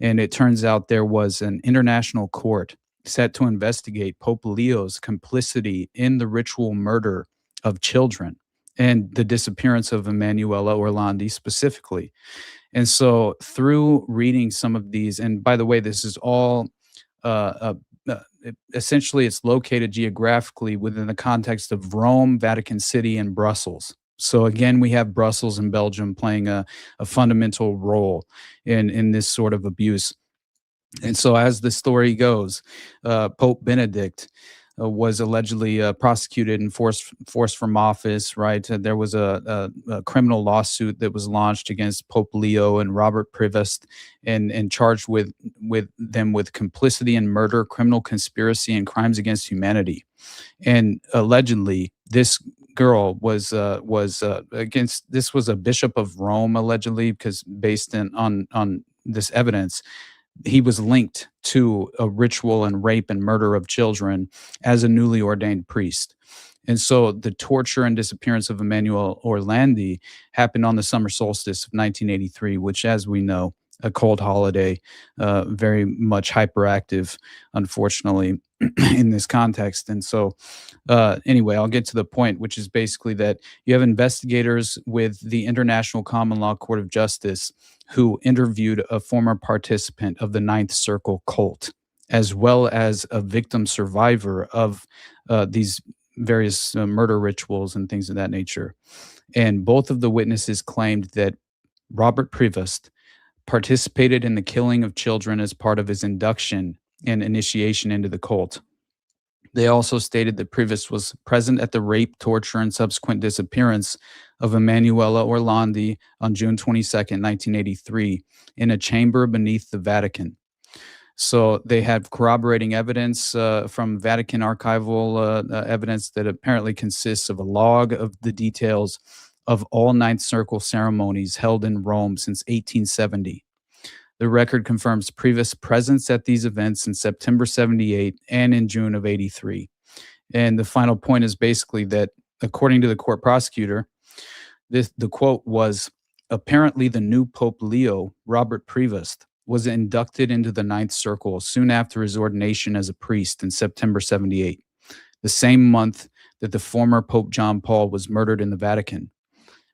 And it turns out there was an international court set to investigate Pope Leo's complicity in the ritual murder of children and the disappearance of Emanuela Orlandi specifically. And so through reading some of these, and by the way, this is all essentially it's located geographically within the context of Rome, Vatican City, and Brussels. So again, we have Brussels and Belgium playing a fundamental role in this sort of abuse. And so as the story goes, Pope Benedict was allegedly prosecuted and forced from office, right? There was a criminal lawsuit that was launched against Pope Leo and Robert Prevost and charged with them with complicity in murder, criminal conspiracy, and crimes against humanity. And allegedly, this girl was against, this was a bishop of Rome, allegedly, because based on this evidence, he was linked to a ritual and rape and murder of children as a newly ordained priest. And so the torture and disappearance of Emanuela Orlandi happened on the summer solstice of 1983, which, as we know, a cold holiday, very much hyperactive, unfortunately, in this context. And so anyway, I'll get to the point, which is basically that you have investigators with the International Common Law Court of Justice who interviewed a former participant of the Ninth Circle cult, as well as a victim survivor of these various murder rituals and things of that nature. And both of the witnesses claimed that Robert Prevost participated in the killing of children as part of his induction and initiation into the cult. They also stated that Prevost was present at the rape, torture, and subsequent disappearance of Emanuela Orlandi on June 22nd, 1983, in a chamber beneath the Vatican. So they had corroborating evidence from Vatican archival evidence that apparently consists of a log of the details of all Ninth Circle ceremonies held in Rome since 1870. The record confirms Prevost's presence at these events in September 78 and in June of 83. And the final point is basically that, according to the court prosecutor, the quote was, apparently the new Pope Leo, Robert Prevost, was inducted into the Ninth Circle soon after his ordination as a priest in September 78, the same month that the former Pope John Paul was murdered in the Vatican.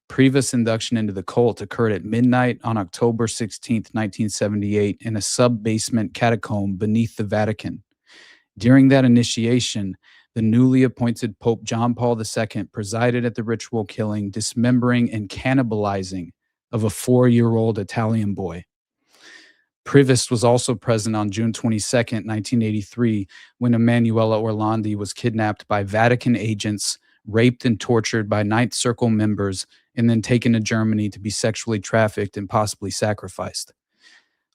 Prevost's induction into the cult occurred at midnight on October 16, 1978, in a sub-basement catacomb beneath the Vatican. During that initiation, the newly appointed Pope John Paul II presided at the ritual killing, dismembering, and cannibalizing of a 4-year-old Italian boy. Prevost was also present on June 22, 1983, when Emanuela Orlandi was kidnapped by Vatican agents, raped and tortured by Ninth Circle members, and then taken to Germany to be sexually trafficked and possibly sacrificed.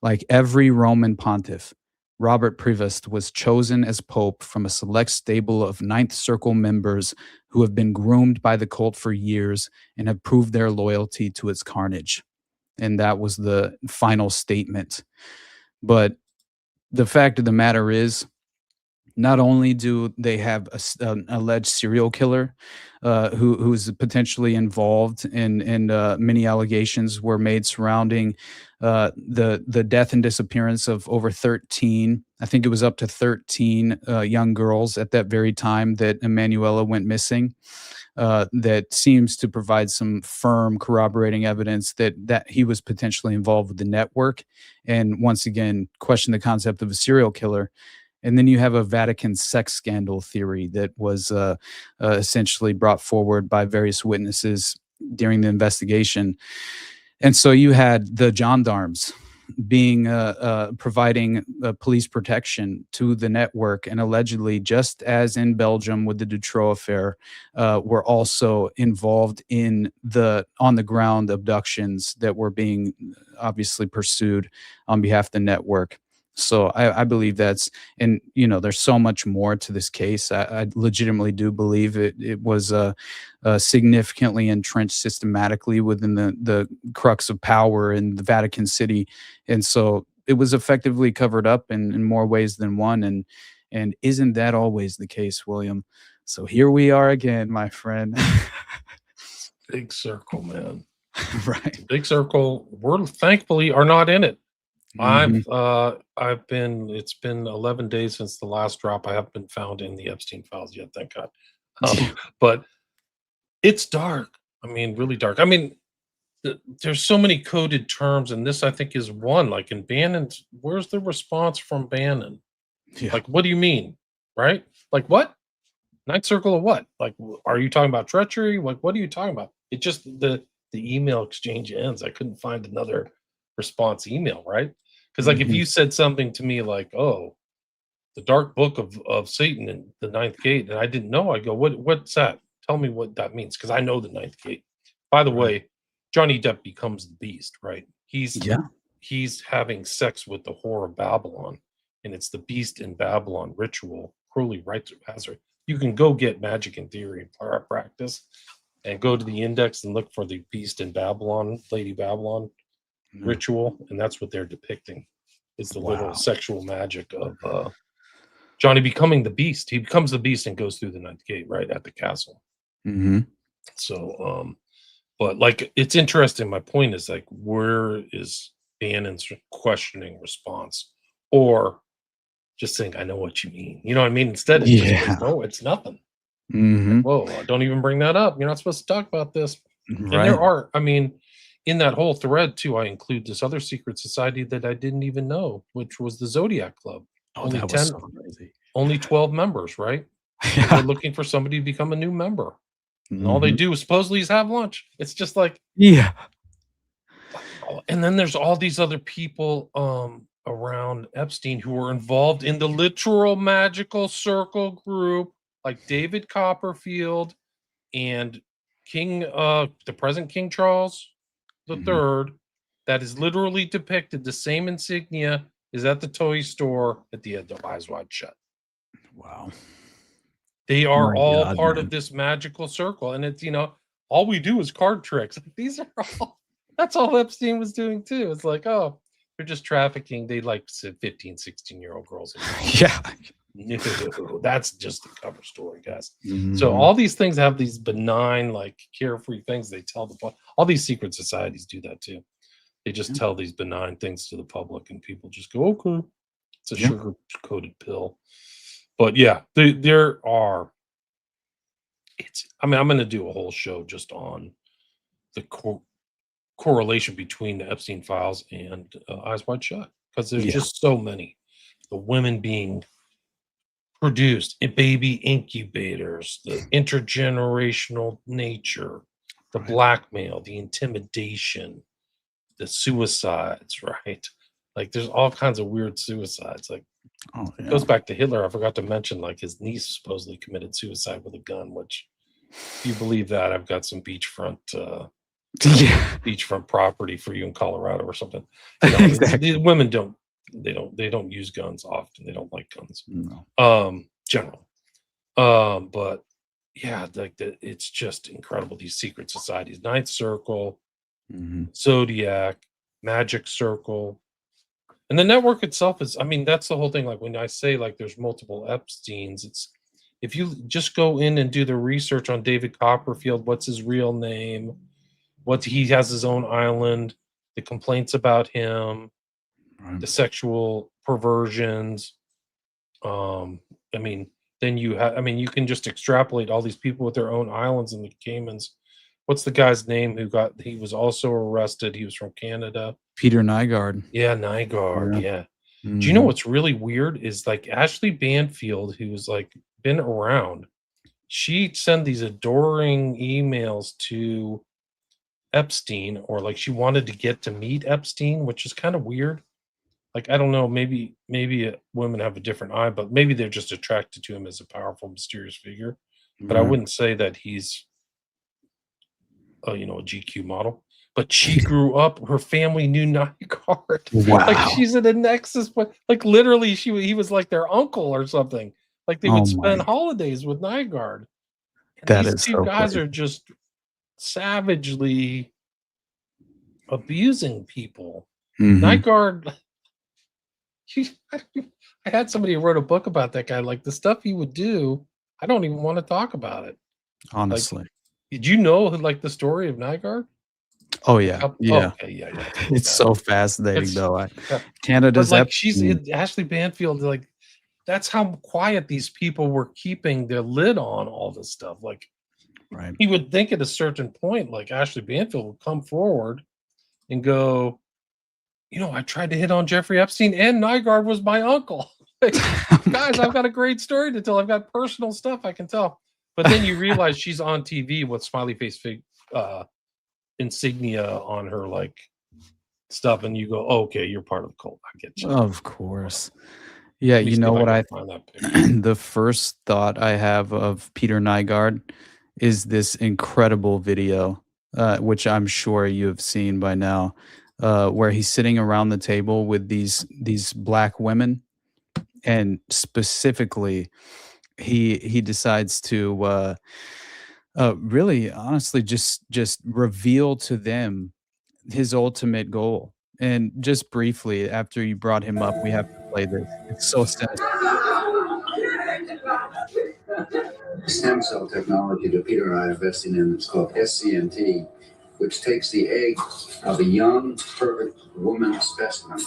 Like every Roman pontiff, Robert Prevost was chosen as pope from a select stable of Ninth Circle members who have been groomed by the cult for years and have proved their loyalty to its carnage. And that was the final statement. But the fact of the matter is, not only do they have an alleged serial killer who's potentially involved in many allegations were made surrounding the death and disappearance of over 13, I think it was up to 13 young girls at that very time that Emanuela went missing. That seems to provide some firm corroborating evidence that he was potentially involved with the network. And once again, question the concept of a serial killer. And then you have a Vatican sex scandal theory that was essentially brought forward by various witnesses during the investigation. And so you had the gendarmes being providing police protection to the network, and allegedly, just as in Belgium with the Dutroux affair, were also involved in the on-the-ground abductions that were being obviously pursued on behalf of the network. So I believe that's, and there's so much more to this case. I legitimately do believe it was significantly entrenched systematically within the crux of power in the Vatican City. And so it was effectively covered up in more ways than one. And isn't that always the case, William? So here we are again, my friend. Big circle, man. Right. Big circle. We're thankfully are not in it. I've been. It's been 11 days since the last drop. I haven't been found in the Epstein files yet, thank God. But it's dark. I mean, really dark. I mean, there's so many coded terms, and this I think is one. Like in Bannon's, where's the response from Bannon? Yeah. Like, what do you mean? Right? Like what? Ninth circle of what? Like, are you talking about treachery? Like, what are you talking about? It just the email exchange ends. I couldn't find another response email, right? Because like if you said something to me like, "Oh, the dark book of Satan and the ninth gate," and I didn't know, I go, "What's that? Tell me what that means," because I know the ninth gate. By the way, Johnny Depp becomes the beast, right? He's having sex with the whore of Babylon, and it's the beast in Babylon ritual. Crowley writes has her. You can go get Magic in Theory and practice, and go to the index and look for the beast in Babylon, Lady Babylon ritual, and that's what they're depicting. Is the little sexual magic of Johnny becoming the beast. He becomes the beast and goes through the ninth gate right at the castle. So, but like it's interesting. My point is like, where is Bannon's questioning response, or just saying, "I know what you mean." You know what I mean? Instead, it's just like, no, it's nothing. Like, whoa, don't even bring that up. You're not supposed to talk about this. And there are, I mean, in that whole thread too, I include this other secret society that I didn't even know, which was the Zodiac Club. Only 10, so crazy. only 12 members, right? They're looking for somebody to become a new member. And all they do supposedly is have lunch. It's just like, and then there's all these other people around Epstein who were involved in the literal magical circle group, like David Copperfield and the present King Charles III, that is literally depicted. The same insignia is at the toy store at the end of Eyes Wide Shut. Wow. They are all part of this magical circle. And it's, all we do is card tricks. These are all, that's all Epstein was doing too. It's like, oh, they're just trafficking. They like 15, 16-year-old girls. No, that's just the cover story, guys. So all these things have these benign, like carefree things they tell all these secret societies do that too. They just tell these benign things to the public, and people just go, "Okay, it's a sugar-coated pill." But yeah, there are. I'm going to do a whole show just on the correlation between the Epstein files and Eyes Wide Shut, because there's just so many. The women being produced in baby incubators, the intergenerational nature, the blackmail, the intimidation, the suicides, right? Like there's all kinds of weird suicides. Like it goes back to Hitler. I forgot to mention, like his niece supposedly committed suicide with a gun, which if you believe that, I've got some beachfront property for you in Colorado or something. These women don't use guns often. They don't like guns. General. But yeah, like it's just incredible. These secret societies, Ninth Circle, Zodiac, Magic Circle, and the network itself is, that's the whole thing. Like when I say like there's multiple Epsteins, it's if you just go in and do the research on David Copperfield, what's his real name, he has his own island, the complaints about him, the sexual perversions. Then you have, you can just extrapolate all these people with their own islands in the Caymans. What's the guy's name he was also arrested? He was from Canada. Peter Nygard. Yeah, Nygard. Yeah. Do you know what's really weird is like Ashley Banfield, who's like been around, she'd send these adoring emails to Epstein, or like she wanted to get to meet Epstein, which is kind of weird. Like, I don't know, maybe women have a different eye, but maybe they're just attracted to him as a powerful, mysterious figure. But I wouldn't say that he's a GQ model. But she grew up, her family knew Nygard. Wow. Like she's in a nexus, but like literally he was like their uncle or something. Like they would spend holidays with Nygard. And these two guys are just savagely abusing people. Nygard, I had somebody who wrote a book about that guy. Like the stuff he would do, I don't even want to talk about it. Honestly. Like, did you know like the story of Nygard? Oh yeah, Oh, yeah. okay, yeah. It's so fascinating It's though. but Canada's like she's Epstein. in Ashley Banfield, like that's how quiet these people were keeping their lid on all this stuff. Like Right. you would think at a certain point, like Ashley Banfield would come forward and go, I tried to hit on Jeffrey Epstein and Nygard was my uncle. Like, guys, I've got a great story to tell. I've got personal stuff I can tell. But then you realize she's on TV with smiley face insignia on her like stuff, and you go, okay, you're part of the cult. I get you. Of course. Yeah, Let me you see know if what I I can find that picture. the first thought I have of Peter Nygard is this incredible video, which I'm sure you have seen by now, where he's sitting around the table with these black women, and specifically, he decides to really honestly just reveal to them his ultimate goal. And just briefly, after you brought him up, we have to play this. It's so sinister. Stem cell technology that Peter and I are investing in. It's called SCNT, which takes the egg of a young, perfect woman specimen,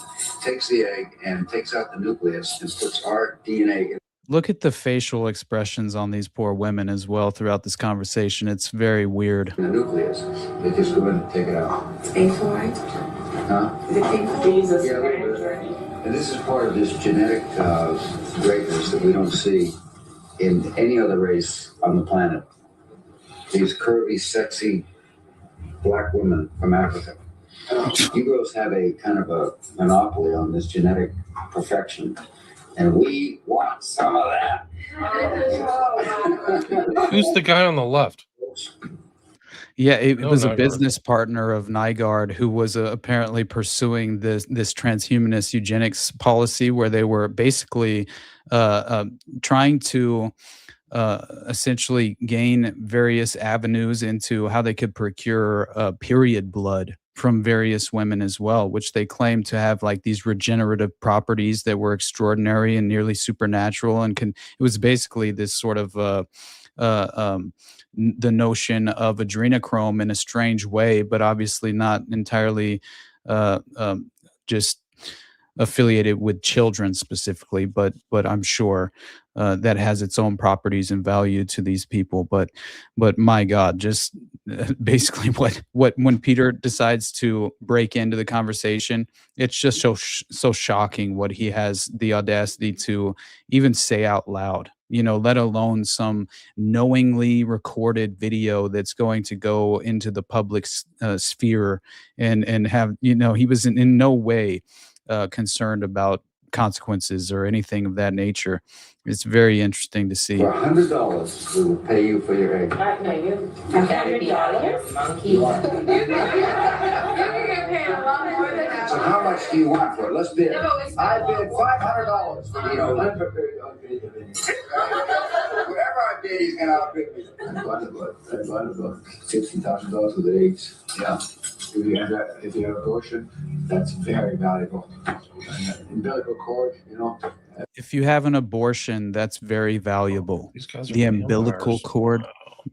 takes the egg and takes out the nucleus and puts our DNA in Look at the facial expressions on these poor women as well throughout this conversation. It's very weird. the nucleus. They just go in and take it out. It's painful, right? Huh? Is it painful? Jesus. Yeah, a little bit. And this is part of this genetic greatness that we don't see in any other race on the planet. These curvy, sexy black women from Africa. You girls have a kind of a monopoly on this genetic perfection, and we want some of that. Who's the guy on the left? Yeah, it No, was a Nygard. business partner of Nygard who was apparently pursuing this transhumanist eugenics policy, where they were basically trying to essentially gain various avenues into how they could procure period blood from various women as well, which they claimed to have like these regenerative properties that were extraordinary and nearly supernatural. And it was basically this sort of the notion of adrenochrome in a strange way, but obviously not entirely just affiliated with children specifically, but I'm sure that has its own properties and value to these people. But my God, just basically what when Peter decides to break into the conversation, it's just so shocking what he has the audacity to even say out loud. Let alone some knowingly recorded video that's going to go into the public sphere and have, he was in no way concerned about consequences or anything of that nature. It's very interesting to see. For $100, we will pay you for your egg. No, you. $100? Monkey. So how much do you want for it? Let's bid. I bid $500. Whatever I bid, he's gonna outbid me. I bought about $60,000 with the eggs. Yeah. If you have abortion, that's very valuable. Umbilical cord, If you have an abortion, that's very valuable. These guys are The umbilical vampires. cord.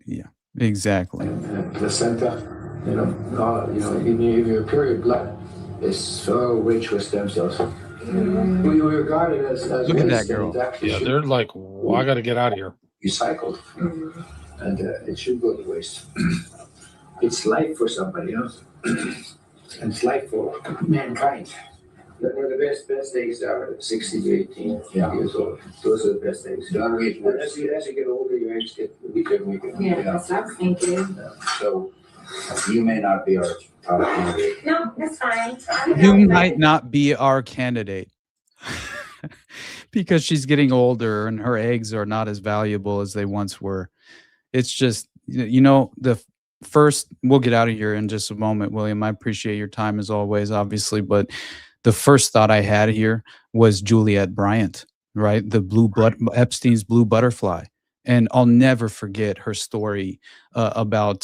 Yeah, exactly. Placenta, even your period blood is so rich with stem cells. We regard it as Look at that waste, and girl. it actually Yeah, should they're like, well, I got to get out of here. be recycled, and it should go to waste. It's life for somebody else, and it's life for mankind. Where the best eggs are 60 to 18 years old. Those are the best eggs. Don't reach. As you get older, your eggs get weaker and weaker. Yeah, that's what I'm thinking. So you may not be our top candidate. No, that's fine. You might not be our candidate because she's getting older and her eggs are not as valuable as they once were. It's just, the first, we'll get out of here in just a moment, William. I appreciate your time as always, obviously, but the first thought I had here was Juliet Bryant, right? Epstein's blue butterfly. And I'll never forget her story about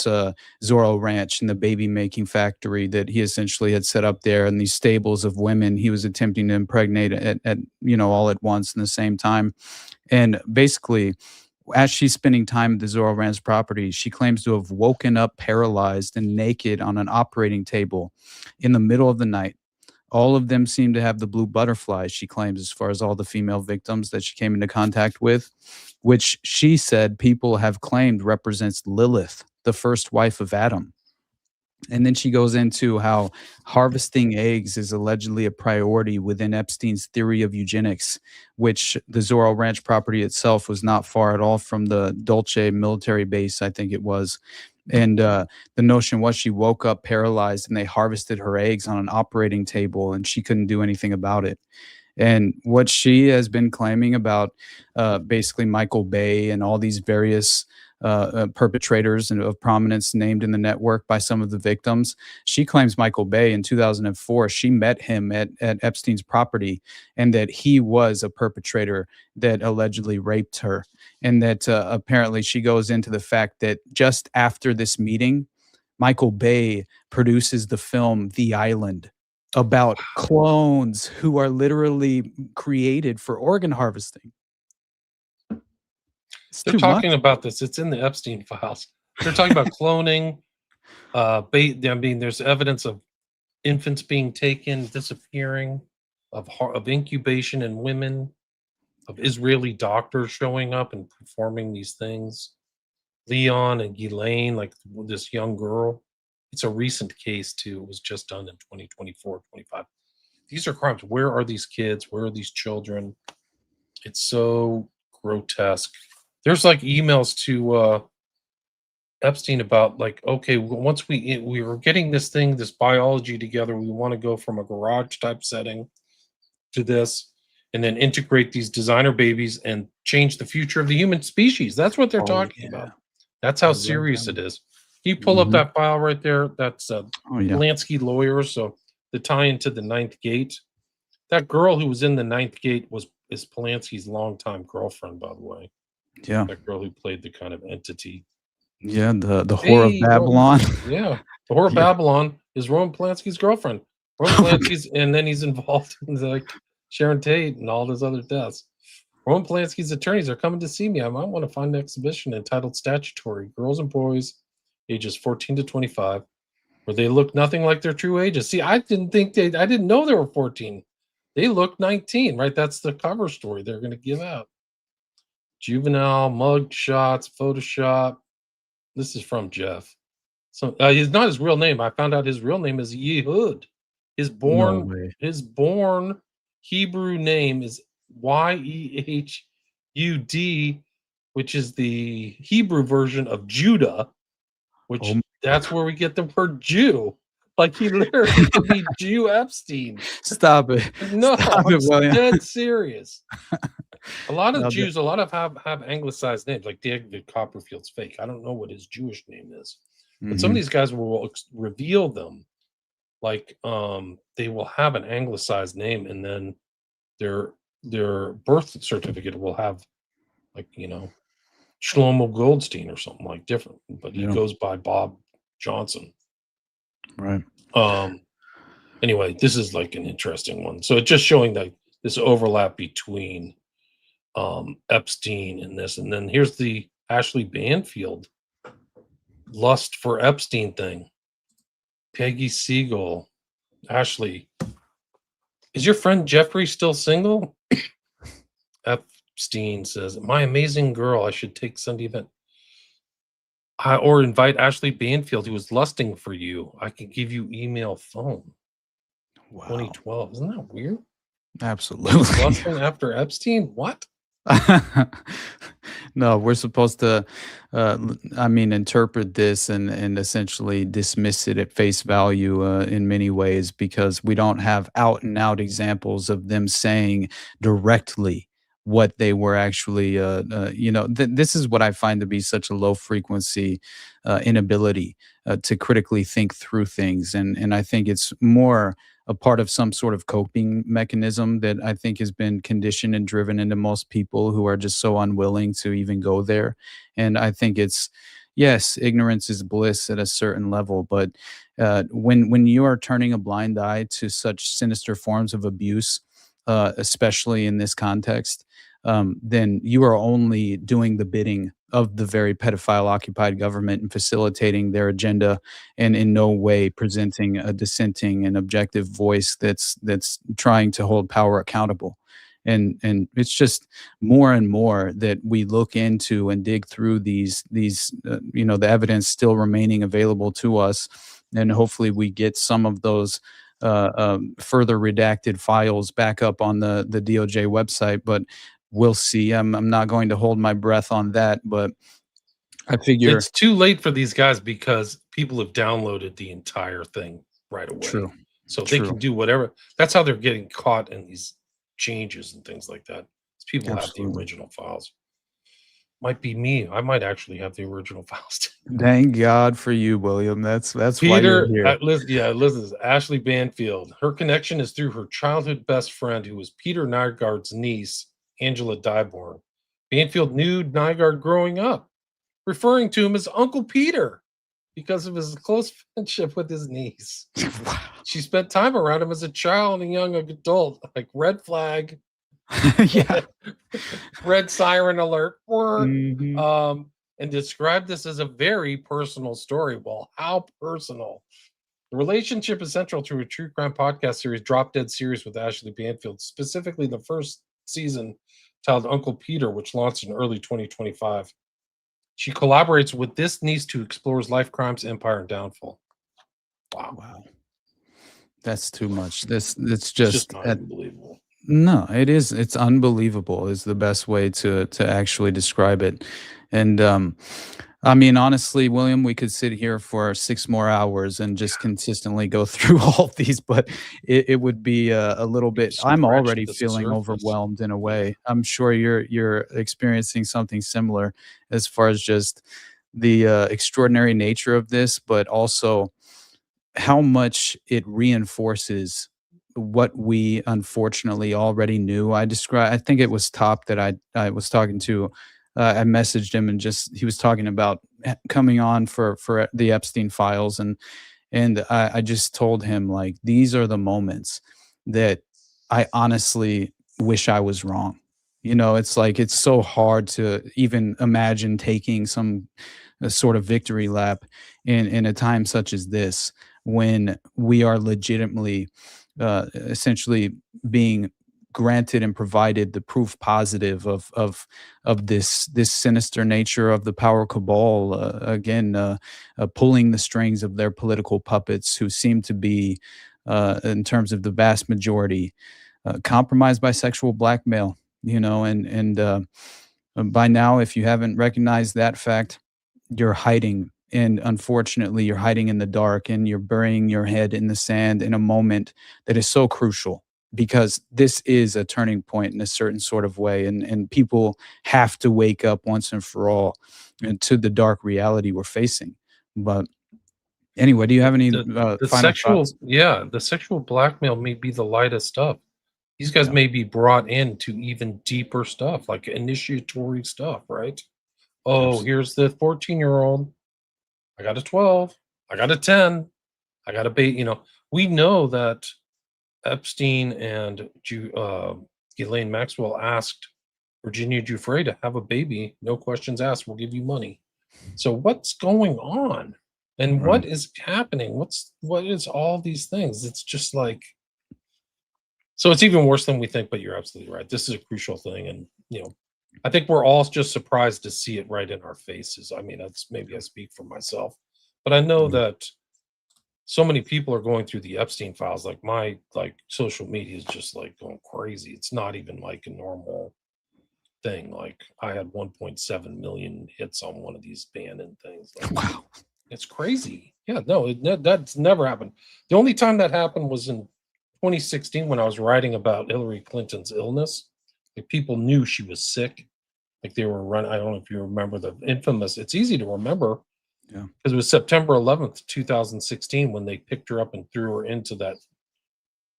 Zorro Ranch and the baby making factory that he essentially had set up there, and these stables of women he was attempting to impregnate at all at once in the same time. And basically, as she's spending time at the Zorro Ranch property, she claims to have woken up paralyzed and naked on an operating table in the middle of the night. All of them seem to have the blue butterflies, she claims, as far as all the female victims that she came into contact with, which she said people have claimed represents Lilith, the first wife of Adam. And then she goes into how harvesting eggs is allegedly a priority within Epstein's theory of eugenics, which the Zorro Ranch property itself was not far at all from the Dulce military base, I think it was. And the notion was she woke up paralyzed and they harvested her eggs on an operating table and she couldn't do anything about it. And what she has been claiming about basically Michael Bay and all these various perpetrators and of prominence named in the network by some of the victims. She claims Michael Bay in 2004, she met him at Epstein's property and that he was a perpetrator that allegedly raped her. And that apparently she goes into the fact that just after this meeting, Michael Bay produces the film The Island about clones who are literally created for organ harvesting. They're talking about this. It's in the Epstein files. They're talking about cloning. I mean, there's evidence of infants being taken, disappearing, of incubation in women, of Israeli doctors showing up and performing these things. Leon and Ghislaine, like this young girl. It's a recent case too. It was just done in 2024, 25. These are crimes. Where are these kids? Where are these children? It's so grotesque. There's like emails to Epstein about like, okay, once we were getting this biology together, we want to go from a garage type setting to this, and then integrate these designer babies and change the future of the human species. That's what they're talking about. That's how serious it is. You pull up that file right there. That's Polanski lawyers. So the tie into the Ninth Gate. That girl who was in the Ninth Gate is Polanski's longtime girlfriend, by the way. Yeah, that girl who played the kind of entity. Yeah, the whore of Babylon. Yeah, the whore of Babylon is Roman Polanski's girlfriend. Roman Polanski's, and then he's involved in like Sharon Tate and all those other deaths. Roman Polanski's attorneys are coming to see me. I might want to find an exhibition entitled "Statutory: Girls and Boys, Ages 14 to 25, where they look nothing like their true ages." See, I didn't know they were 14. They look 19, right? That's the cover story they're going to give out. Juvenile, mug shots, Photoshop. This is from Jeff. So it's not his real name. I found out his real name is Yehud. His born Hebrew name is Yehud, which is the Hebrew version of Judah, which that's where we get the word Jew. Like he literally could be Jew Epstein. Stop it. No, Stop it, William. dead serious. A lot of Jews, a lot of have anglicized names, like David Copperfield's fake. I don't know what his Jewish name is, but some of these guys will reveal them. Like they will have an anglicized name, and then their birth certificate will have, like, you know, Shlomo Goldstein or something like different, but he goes by Bob Johnson. Right. Anyway, this is like an interesting one. So it's just showing that this overlap between Epstein and this, and then here's the Ashley Banfield lust for Epstein thing. Peggy Siegel. Ashley, is your friend Jeffrey still single? Epstein says, "My amazing girl, I should take Sunday event. Or invite Ashley Banfield, who was lusting for you. I can give you email phone." Wow. 2012. Isn't that weird? Absolutely. Lusting after Epstein? What? No, we're supposed to, interpret this and essentially dismiss it at face value in many ways, because we don't have out and out examples of them saying directly what they were actually, this is what I find to be such a low frequency inability to critically think through things. And I think it's more a part of some sort of coping mechanism that I think has been conditioned and driven into most people who are just so unwilling to even go there. And I think it's, yes, ignorance is bliss at a certain level, but when you are turning a blind eye to such sinister forms of abuse, especially in this context, then you are only doing the bidding of the very pedophile occupied government and facilitating their agenda, and in no way presenting a dissenting and objective voice that's trying to hold power accountable. And it's just more and more that we look into and dig through these the evidence still remaining available to us, and hopefully we get some of those further redacted files back up on the DOJ website. But we'll see. I'm not going to hold my breath on that, but I figure It's too late for these guys because people have downloaded the entire thing right away. True. So they can do whatever. That's how they're getting caught in these changes and things like that. People have the Absolutely. original files. Might be me. I might actually have the original files. Thank God for you, William. That's why Peter, you're here. Elizabeth Ashley Banfield. Her connection is through her childhood best friend, who was Peter Nygard's niece, Angela Dyborn. Banfield knew Nygard growing up, referring to him as Uncle Peter because of his close friendship with his niece. She spent time around him as a child and young adult, like red flag, Yeah. red siren alert, Mhm. and described this as a very personal story. Well, how personal? The relationship is central to a true crime podcast series, Drop Dead series with Ashley Banfield, specifically the first season titled Uncle Peter, which launched in early 2025. She collaborates with this niece to explore life, crimes, empire, and downfall. Wow. That's too much. It's It's just just not unbelievable. no, it is. It's unbelievable is the best way to actually describe it. And I mean, honestly, William, we could sit here for 6 more hours and just consistently go through all of these, but it would be a little bit. I'm Scratching already the feeling surface. overwhelmed in a way. I'm sure you're experiencing something similar as far as just the extraordinary nature of this, but also how much it reinforces what we unfortunately already knew. I think it was Top that I was talking to. I messaged him and just he was talking about coming on for the Epstein files, and I just told him like these are the moments that I honestly wish I was wrong. It's like it's so hard to even imagine taking some a sort of victory lap in a time such as this when we are legitimately essentially being granted and provided the proof positive of this sinister nature of the power cabal again pulling the strings of their political puppets who seem to be in terms of the vast majority compromised by sexual blackmail, and by now if you haven't recognized that fact, you're hiding, and unfortunately you're hiding in the dark and you're burying your head in the sand in a moment that is so crucial because this is a turning point in a certain sort of way, and people have to wake up once and for all to the dark reality we're facing. But anyway, do you have any The final thoughts? the sexual blackmail may be the lightest stuff. These guys Yeah. may be brought into even deeper stuff, like initiatory stuff, right? Oh, here's the 14-year-old. I got a 12. I got a 10. I got a bait. We know that Epstein and Ghislaine Maxwell asked Virginia Giuffre to have a baby. No questions asked. We'll give you money. So what's going on? And Right. what is happening? What is all these things? It's just like, so it's even worse than we think, but you're absolutely right. This is a crucial thing. And, I think we're all just surprised to see it right in our faces. I mean, that's maybe I speak for myself, but I know that so many people are going through the Epstein files. Like my social media is just like going crazy. It's not even like a normal thing. Like I had 1.7 million hits on one of these Bannon things. Like, Wow. it's crazy. Yeah, no, that's never happened. The only time that happened was in 2016 when I was writing about Hillary Clinton's illness. Like people knew she was sick. Like they were running. I don't know if you remember the infamous. It's easy to remember. Yeah. Because it was September 11th, 2016, when they picked her up and threw her into that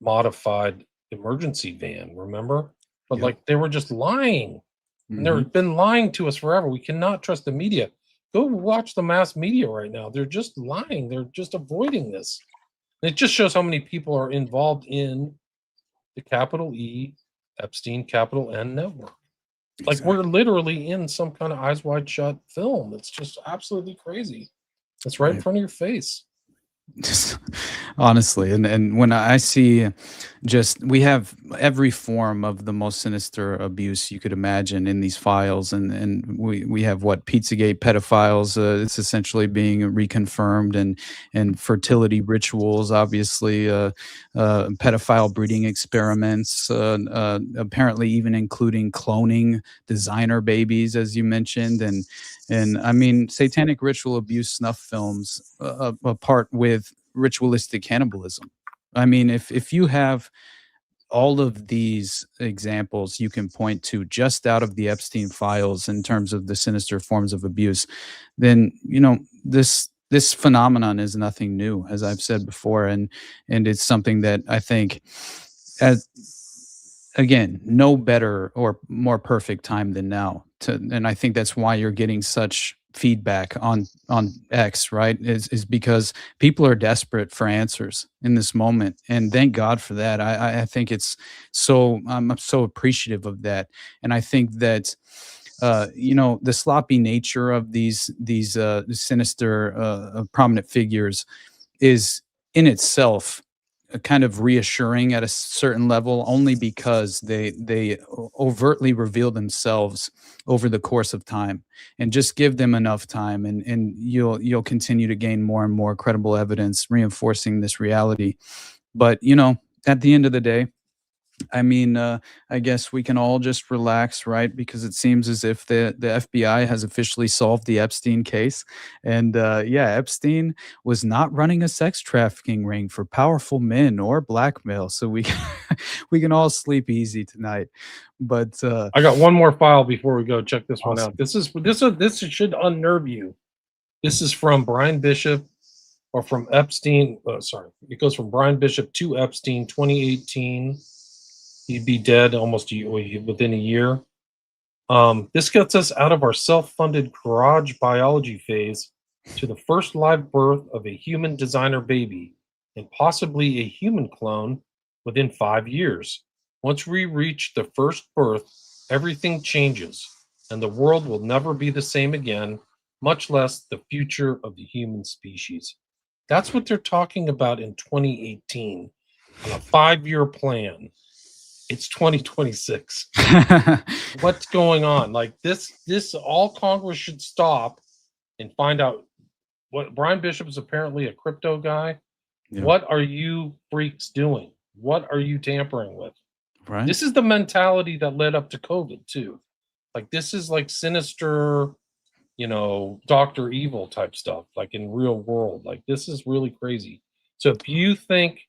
modified emergency van. Remember? But like they were just lying. And they've been lying to us forever. We cannot trust the media. Go watch the mass media right now. They're just lying. They're just avoiding this. And it just shows how many people are involved in the capital E, Epstein, capital N network. Like we're literally in some kind of Eyes Wide Shut film. It's just absolutely crazy. It's right in front of your face. Just honestly, and when I see just we have every form of the most sinister abuse you could imagine in these files, and we have what Pizzagate pedophiles, it's essentially being reconfirmed, and fertility rituals, obviously, pedophile breeding experiments, apparently even including cloning designer babies, as you mentioned, and I mean, satanic ritual abuse snuff films, apart with ritualistic cannibalism. I mean, if you have all of these examples you can point to just out of the Epstein files in terms of the sinister forms of abuse, then this phenomenon is nothing new, as I've said before, and it's something that I think, as again, no better or more perfect time than now and I think that's why you're getting such feedback on X, right? Is because people are desperate for answers in this moment, and thank God for that. I think it's so I'm so appreciative of that, and I think that the sloppy nature of these sinister prominent figures is in itself kind of reassuring at a certain level, only because they overtly reveal themselves over the course of time, and just give them enough time, and you'll continue to gain more and more credible evidence reinforcing this reality. But at the end of the day, I mean, I guess we can all just relax, right? Because it seems as if the FBI has officially solved the Epstein case. And yeah, Epstein was not running a sex trafficking ring for powerful men or blackmail. So we we can all sleep easy tonight. But I got one more file before we go. Check this one Awesome. out. This should unnerve you. This is from Brian Bishop, or from Epstein. Sorry, it goes from Brian Bishop to Epstein, 2018. He'd be dead almost within a year. This gets us out of our self-funded garage biology phase to the first live birth of a human designer baby, and possibly a human clone within 5 years. Once we reach the first birth, everything changes, and the world will never be the same again, much less the future of the human species. That's what they're talking about in 2018 on a 5-year plan. It's 2026. What's going on? Like this all Congress should stop and find out what Brian Bishop is apparently a crypto guy. Yeah. What are you freaks doing? What are you tampering with? Right. This is the mentality that led up to COVID too. Like this is like sinister, Dr. Evil type stuff, like in real world. Like this is really crazy. So if you think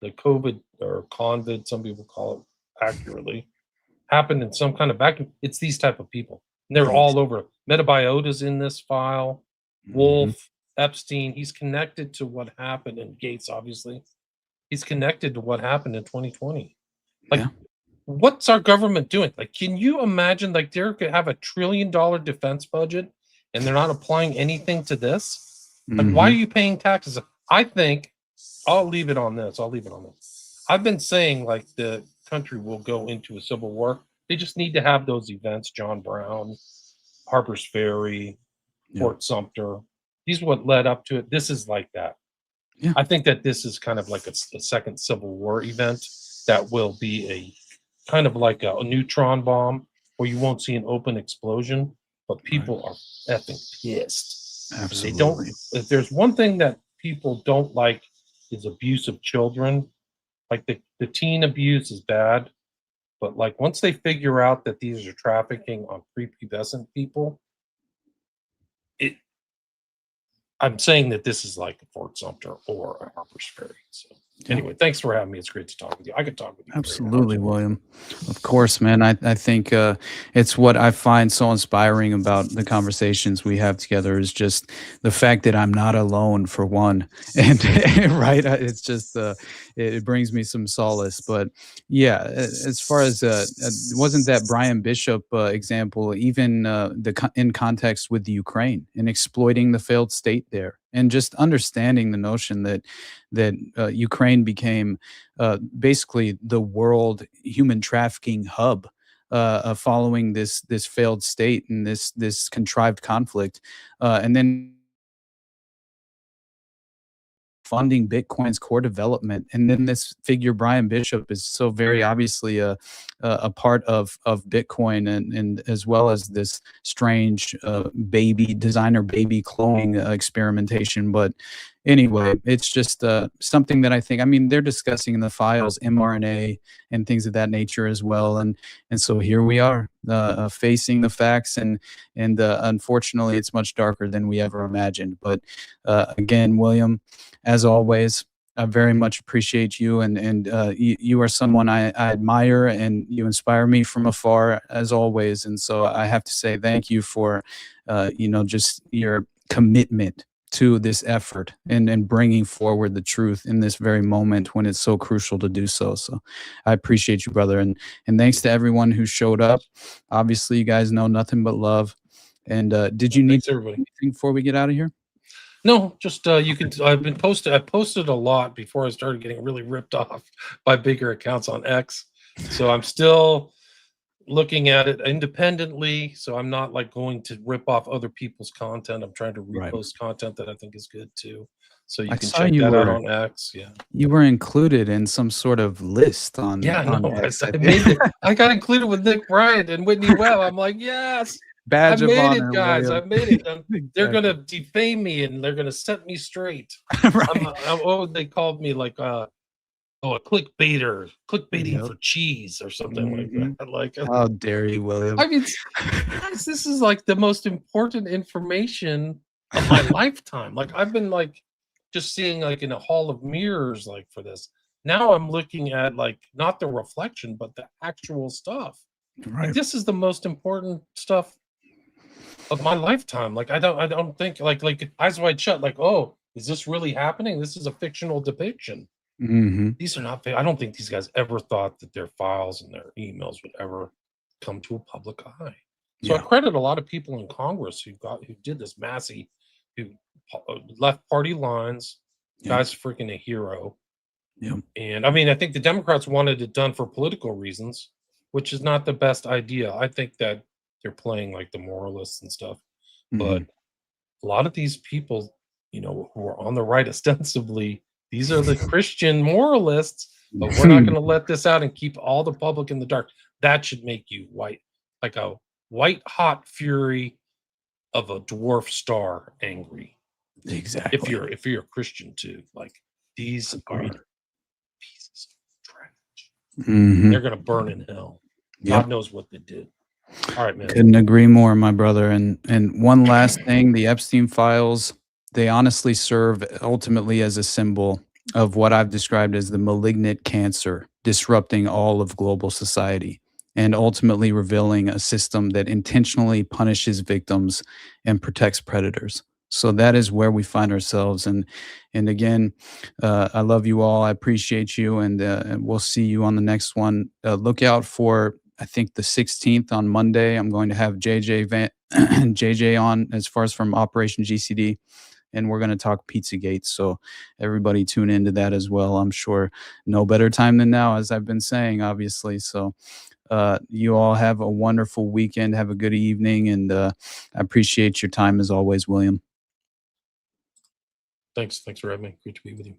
the COVID or convid, some people call it accurately, happened in some kind of vacuum, it's these type of people. And they're all over. Metabiota's in this file. Wolf, Epstein, he's connected to what happened, and Gates, obviously. He's connected to what happened in 2020. Like, what's our government doing? Like, can you imagine, like, they could have $1 trillion defense budget and they're not applying anything to this? Like, why are you paying taxes? I think, I'll leave it on this. I've been saying, like, the country will go into a civil war. They just need to have those events, John Brown, Harper's Ferry, Fort Sumter. These are what led up to it. This is like that. Yeah. I think that this is kind of like a second Civil War event that will be a kind of like a neutron bomb where you won't see an open explosion, but people are effing pissed. Absolutely. They don't. If there's one thing that people don't like is abuse of children. Like the teen abuse is bad, but like once they figure out that these are trafficking on prepubescent people, I'm saying that this is like a Fort Sumter or a Harper's Ferry. So anyway, thanks for having me. It's great to talk with you. I could talk with you. Absolutely, William. Of course, man. I think it's what I find so inspiring about the conversations we have together is just the fact that I'm not alone, for one. And right, it's just it brings me some solace. But yeah, as far as wasn't that Brian Bishop example even in context with the Ukraine and exploiting the failed state there, and just understanding the notion that Ukraine became basically the world human trafficking hub following this failed state and this contrived conflict, and then funding Bitcoin's core development. And then this figure, Brian Bishop, is so very obviously a part of Bitcoin, and as well as this strange designer baby cloning experimentation. But anyway, it's just something that I think, I mean, they're discussing in the files mRNA and things of that nature as well. And so here we are facing the facts, and unfortunately, it's much darker than we ever imagined. But again, William, as always, I very much appreciate you, and you are someone I admire, and you inspire me from afar, as always. And so I have to say thank you for, just your commitment to this effort and bringing forward the truth in this very moment when it's so crucial to do so. So I appreciate you, brother. And thanks to everyone who showed up. Obviously, you guys know nothing but love. And did you need anything before we get out of here? No, just you can. I posted a lot before I started getting really ripped off by bigger accounts on X. So I'm still looking at it independently. So I'm not like going to rip off other people's content. I'm trying to repost content that I think is good too. So you can check that out on X. Yeah, you were included in some sort of list on. Yeah, on no, X, I made it. I got included with Nick Bryant and Whitney Webb. I'm like, yes. Badge of honor, I made it, guys. William. I made it. They're gonna defame me and they're gonna set me straight. They called me like a clickbaiter, clickbaiting for cheese or something like that. Like, how dare you, William? I mean, guys, this is like the most important information of my lifetime. Like, I've been like just seeing like in a hall of mirrors, like for this. Now I'm looking at like not the reflection, but the actual stuff. Right. Like, this is the most important stuff of my lifetime. Like, I don't think like Eyes Wide Shut, like, oh, is this really happening? This is a fictional depiction. These are not. I don't think these guys ever thought that their files and their emails would ever come to a public eye. So I credit a lot of people in Congress who did this massy, who left party lines. Guy's freaking a hero. And I mean, I think the Democrats wanted it done for political reasons, which is not the best idea. I think that they're playing like the moralists and stuff. But a lot of these people, who are on the right ostensibly, these are the Christian moralists, but we're not going to let this out and keep all the public in the dark. That should make you white, like a white hot fury of a dwarf star angry. Exactly. If you're a Christian too, like these are pieces of trash. They're going to burn in hell. God knows what they did. All right, man. Couldn't agree more, my brother. And one last thing, the Epstein files, they honestly serve ultimately as a symbol of what I've described as the malignant cancer disrupting all of global society, and ultimately revealing a system that intentionally punishes victims and protects predators. So that is where we find ourselves. And again, I love you all. I appreciate you, and we'll see you on the next one. Look out for, I think, the 16th on Monday. I'm going to have JJ on, as far as from Operation GCD, and we're going to talk Pizzagate. So everybody tune into that as well. I'm sure no better time than now, as I've been saying, obviously. So you all have a wonderful weekend. Have a good evening, and I appreciate your time as always, William. Thanks for having me. Great to be with you.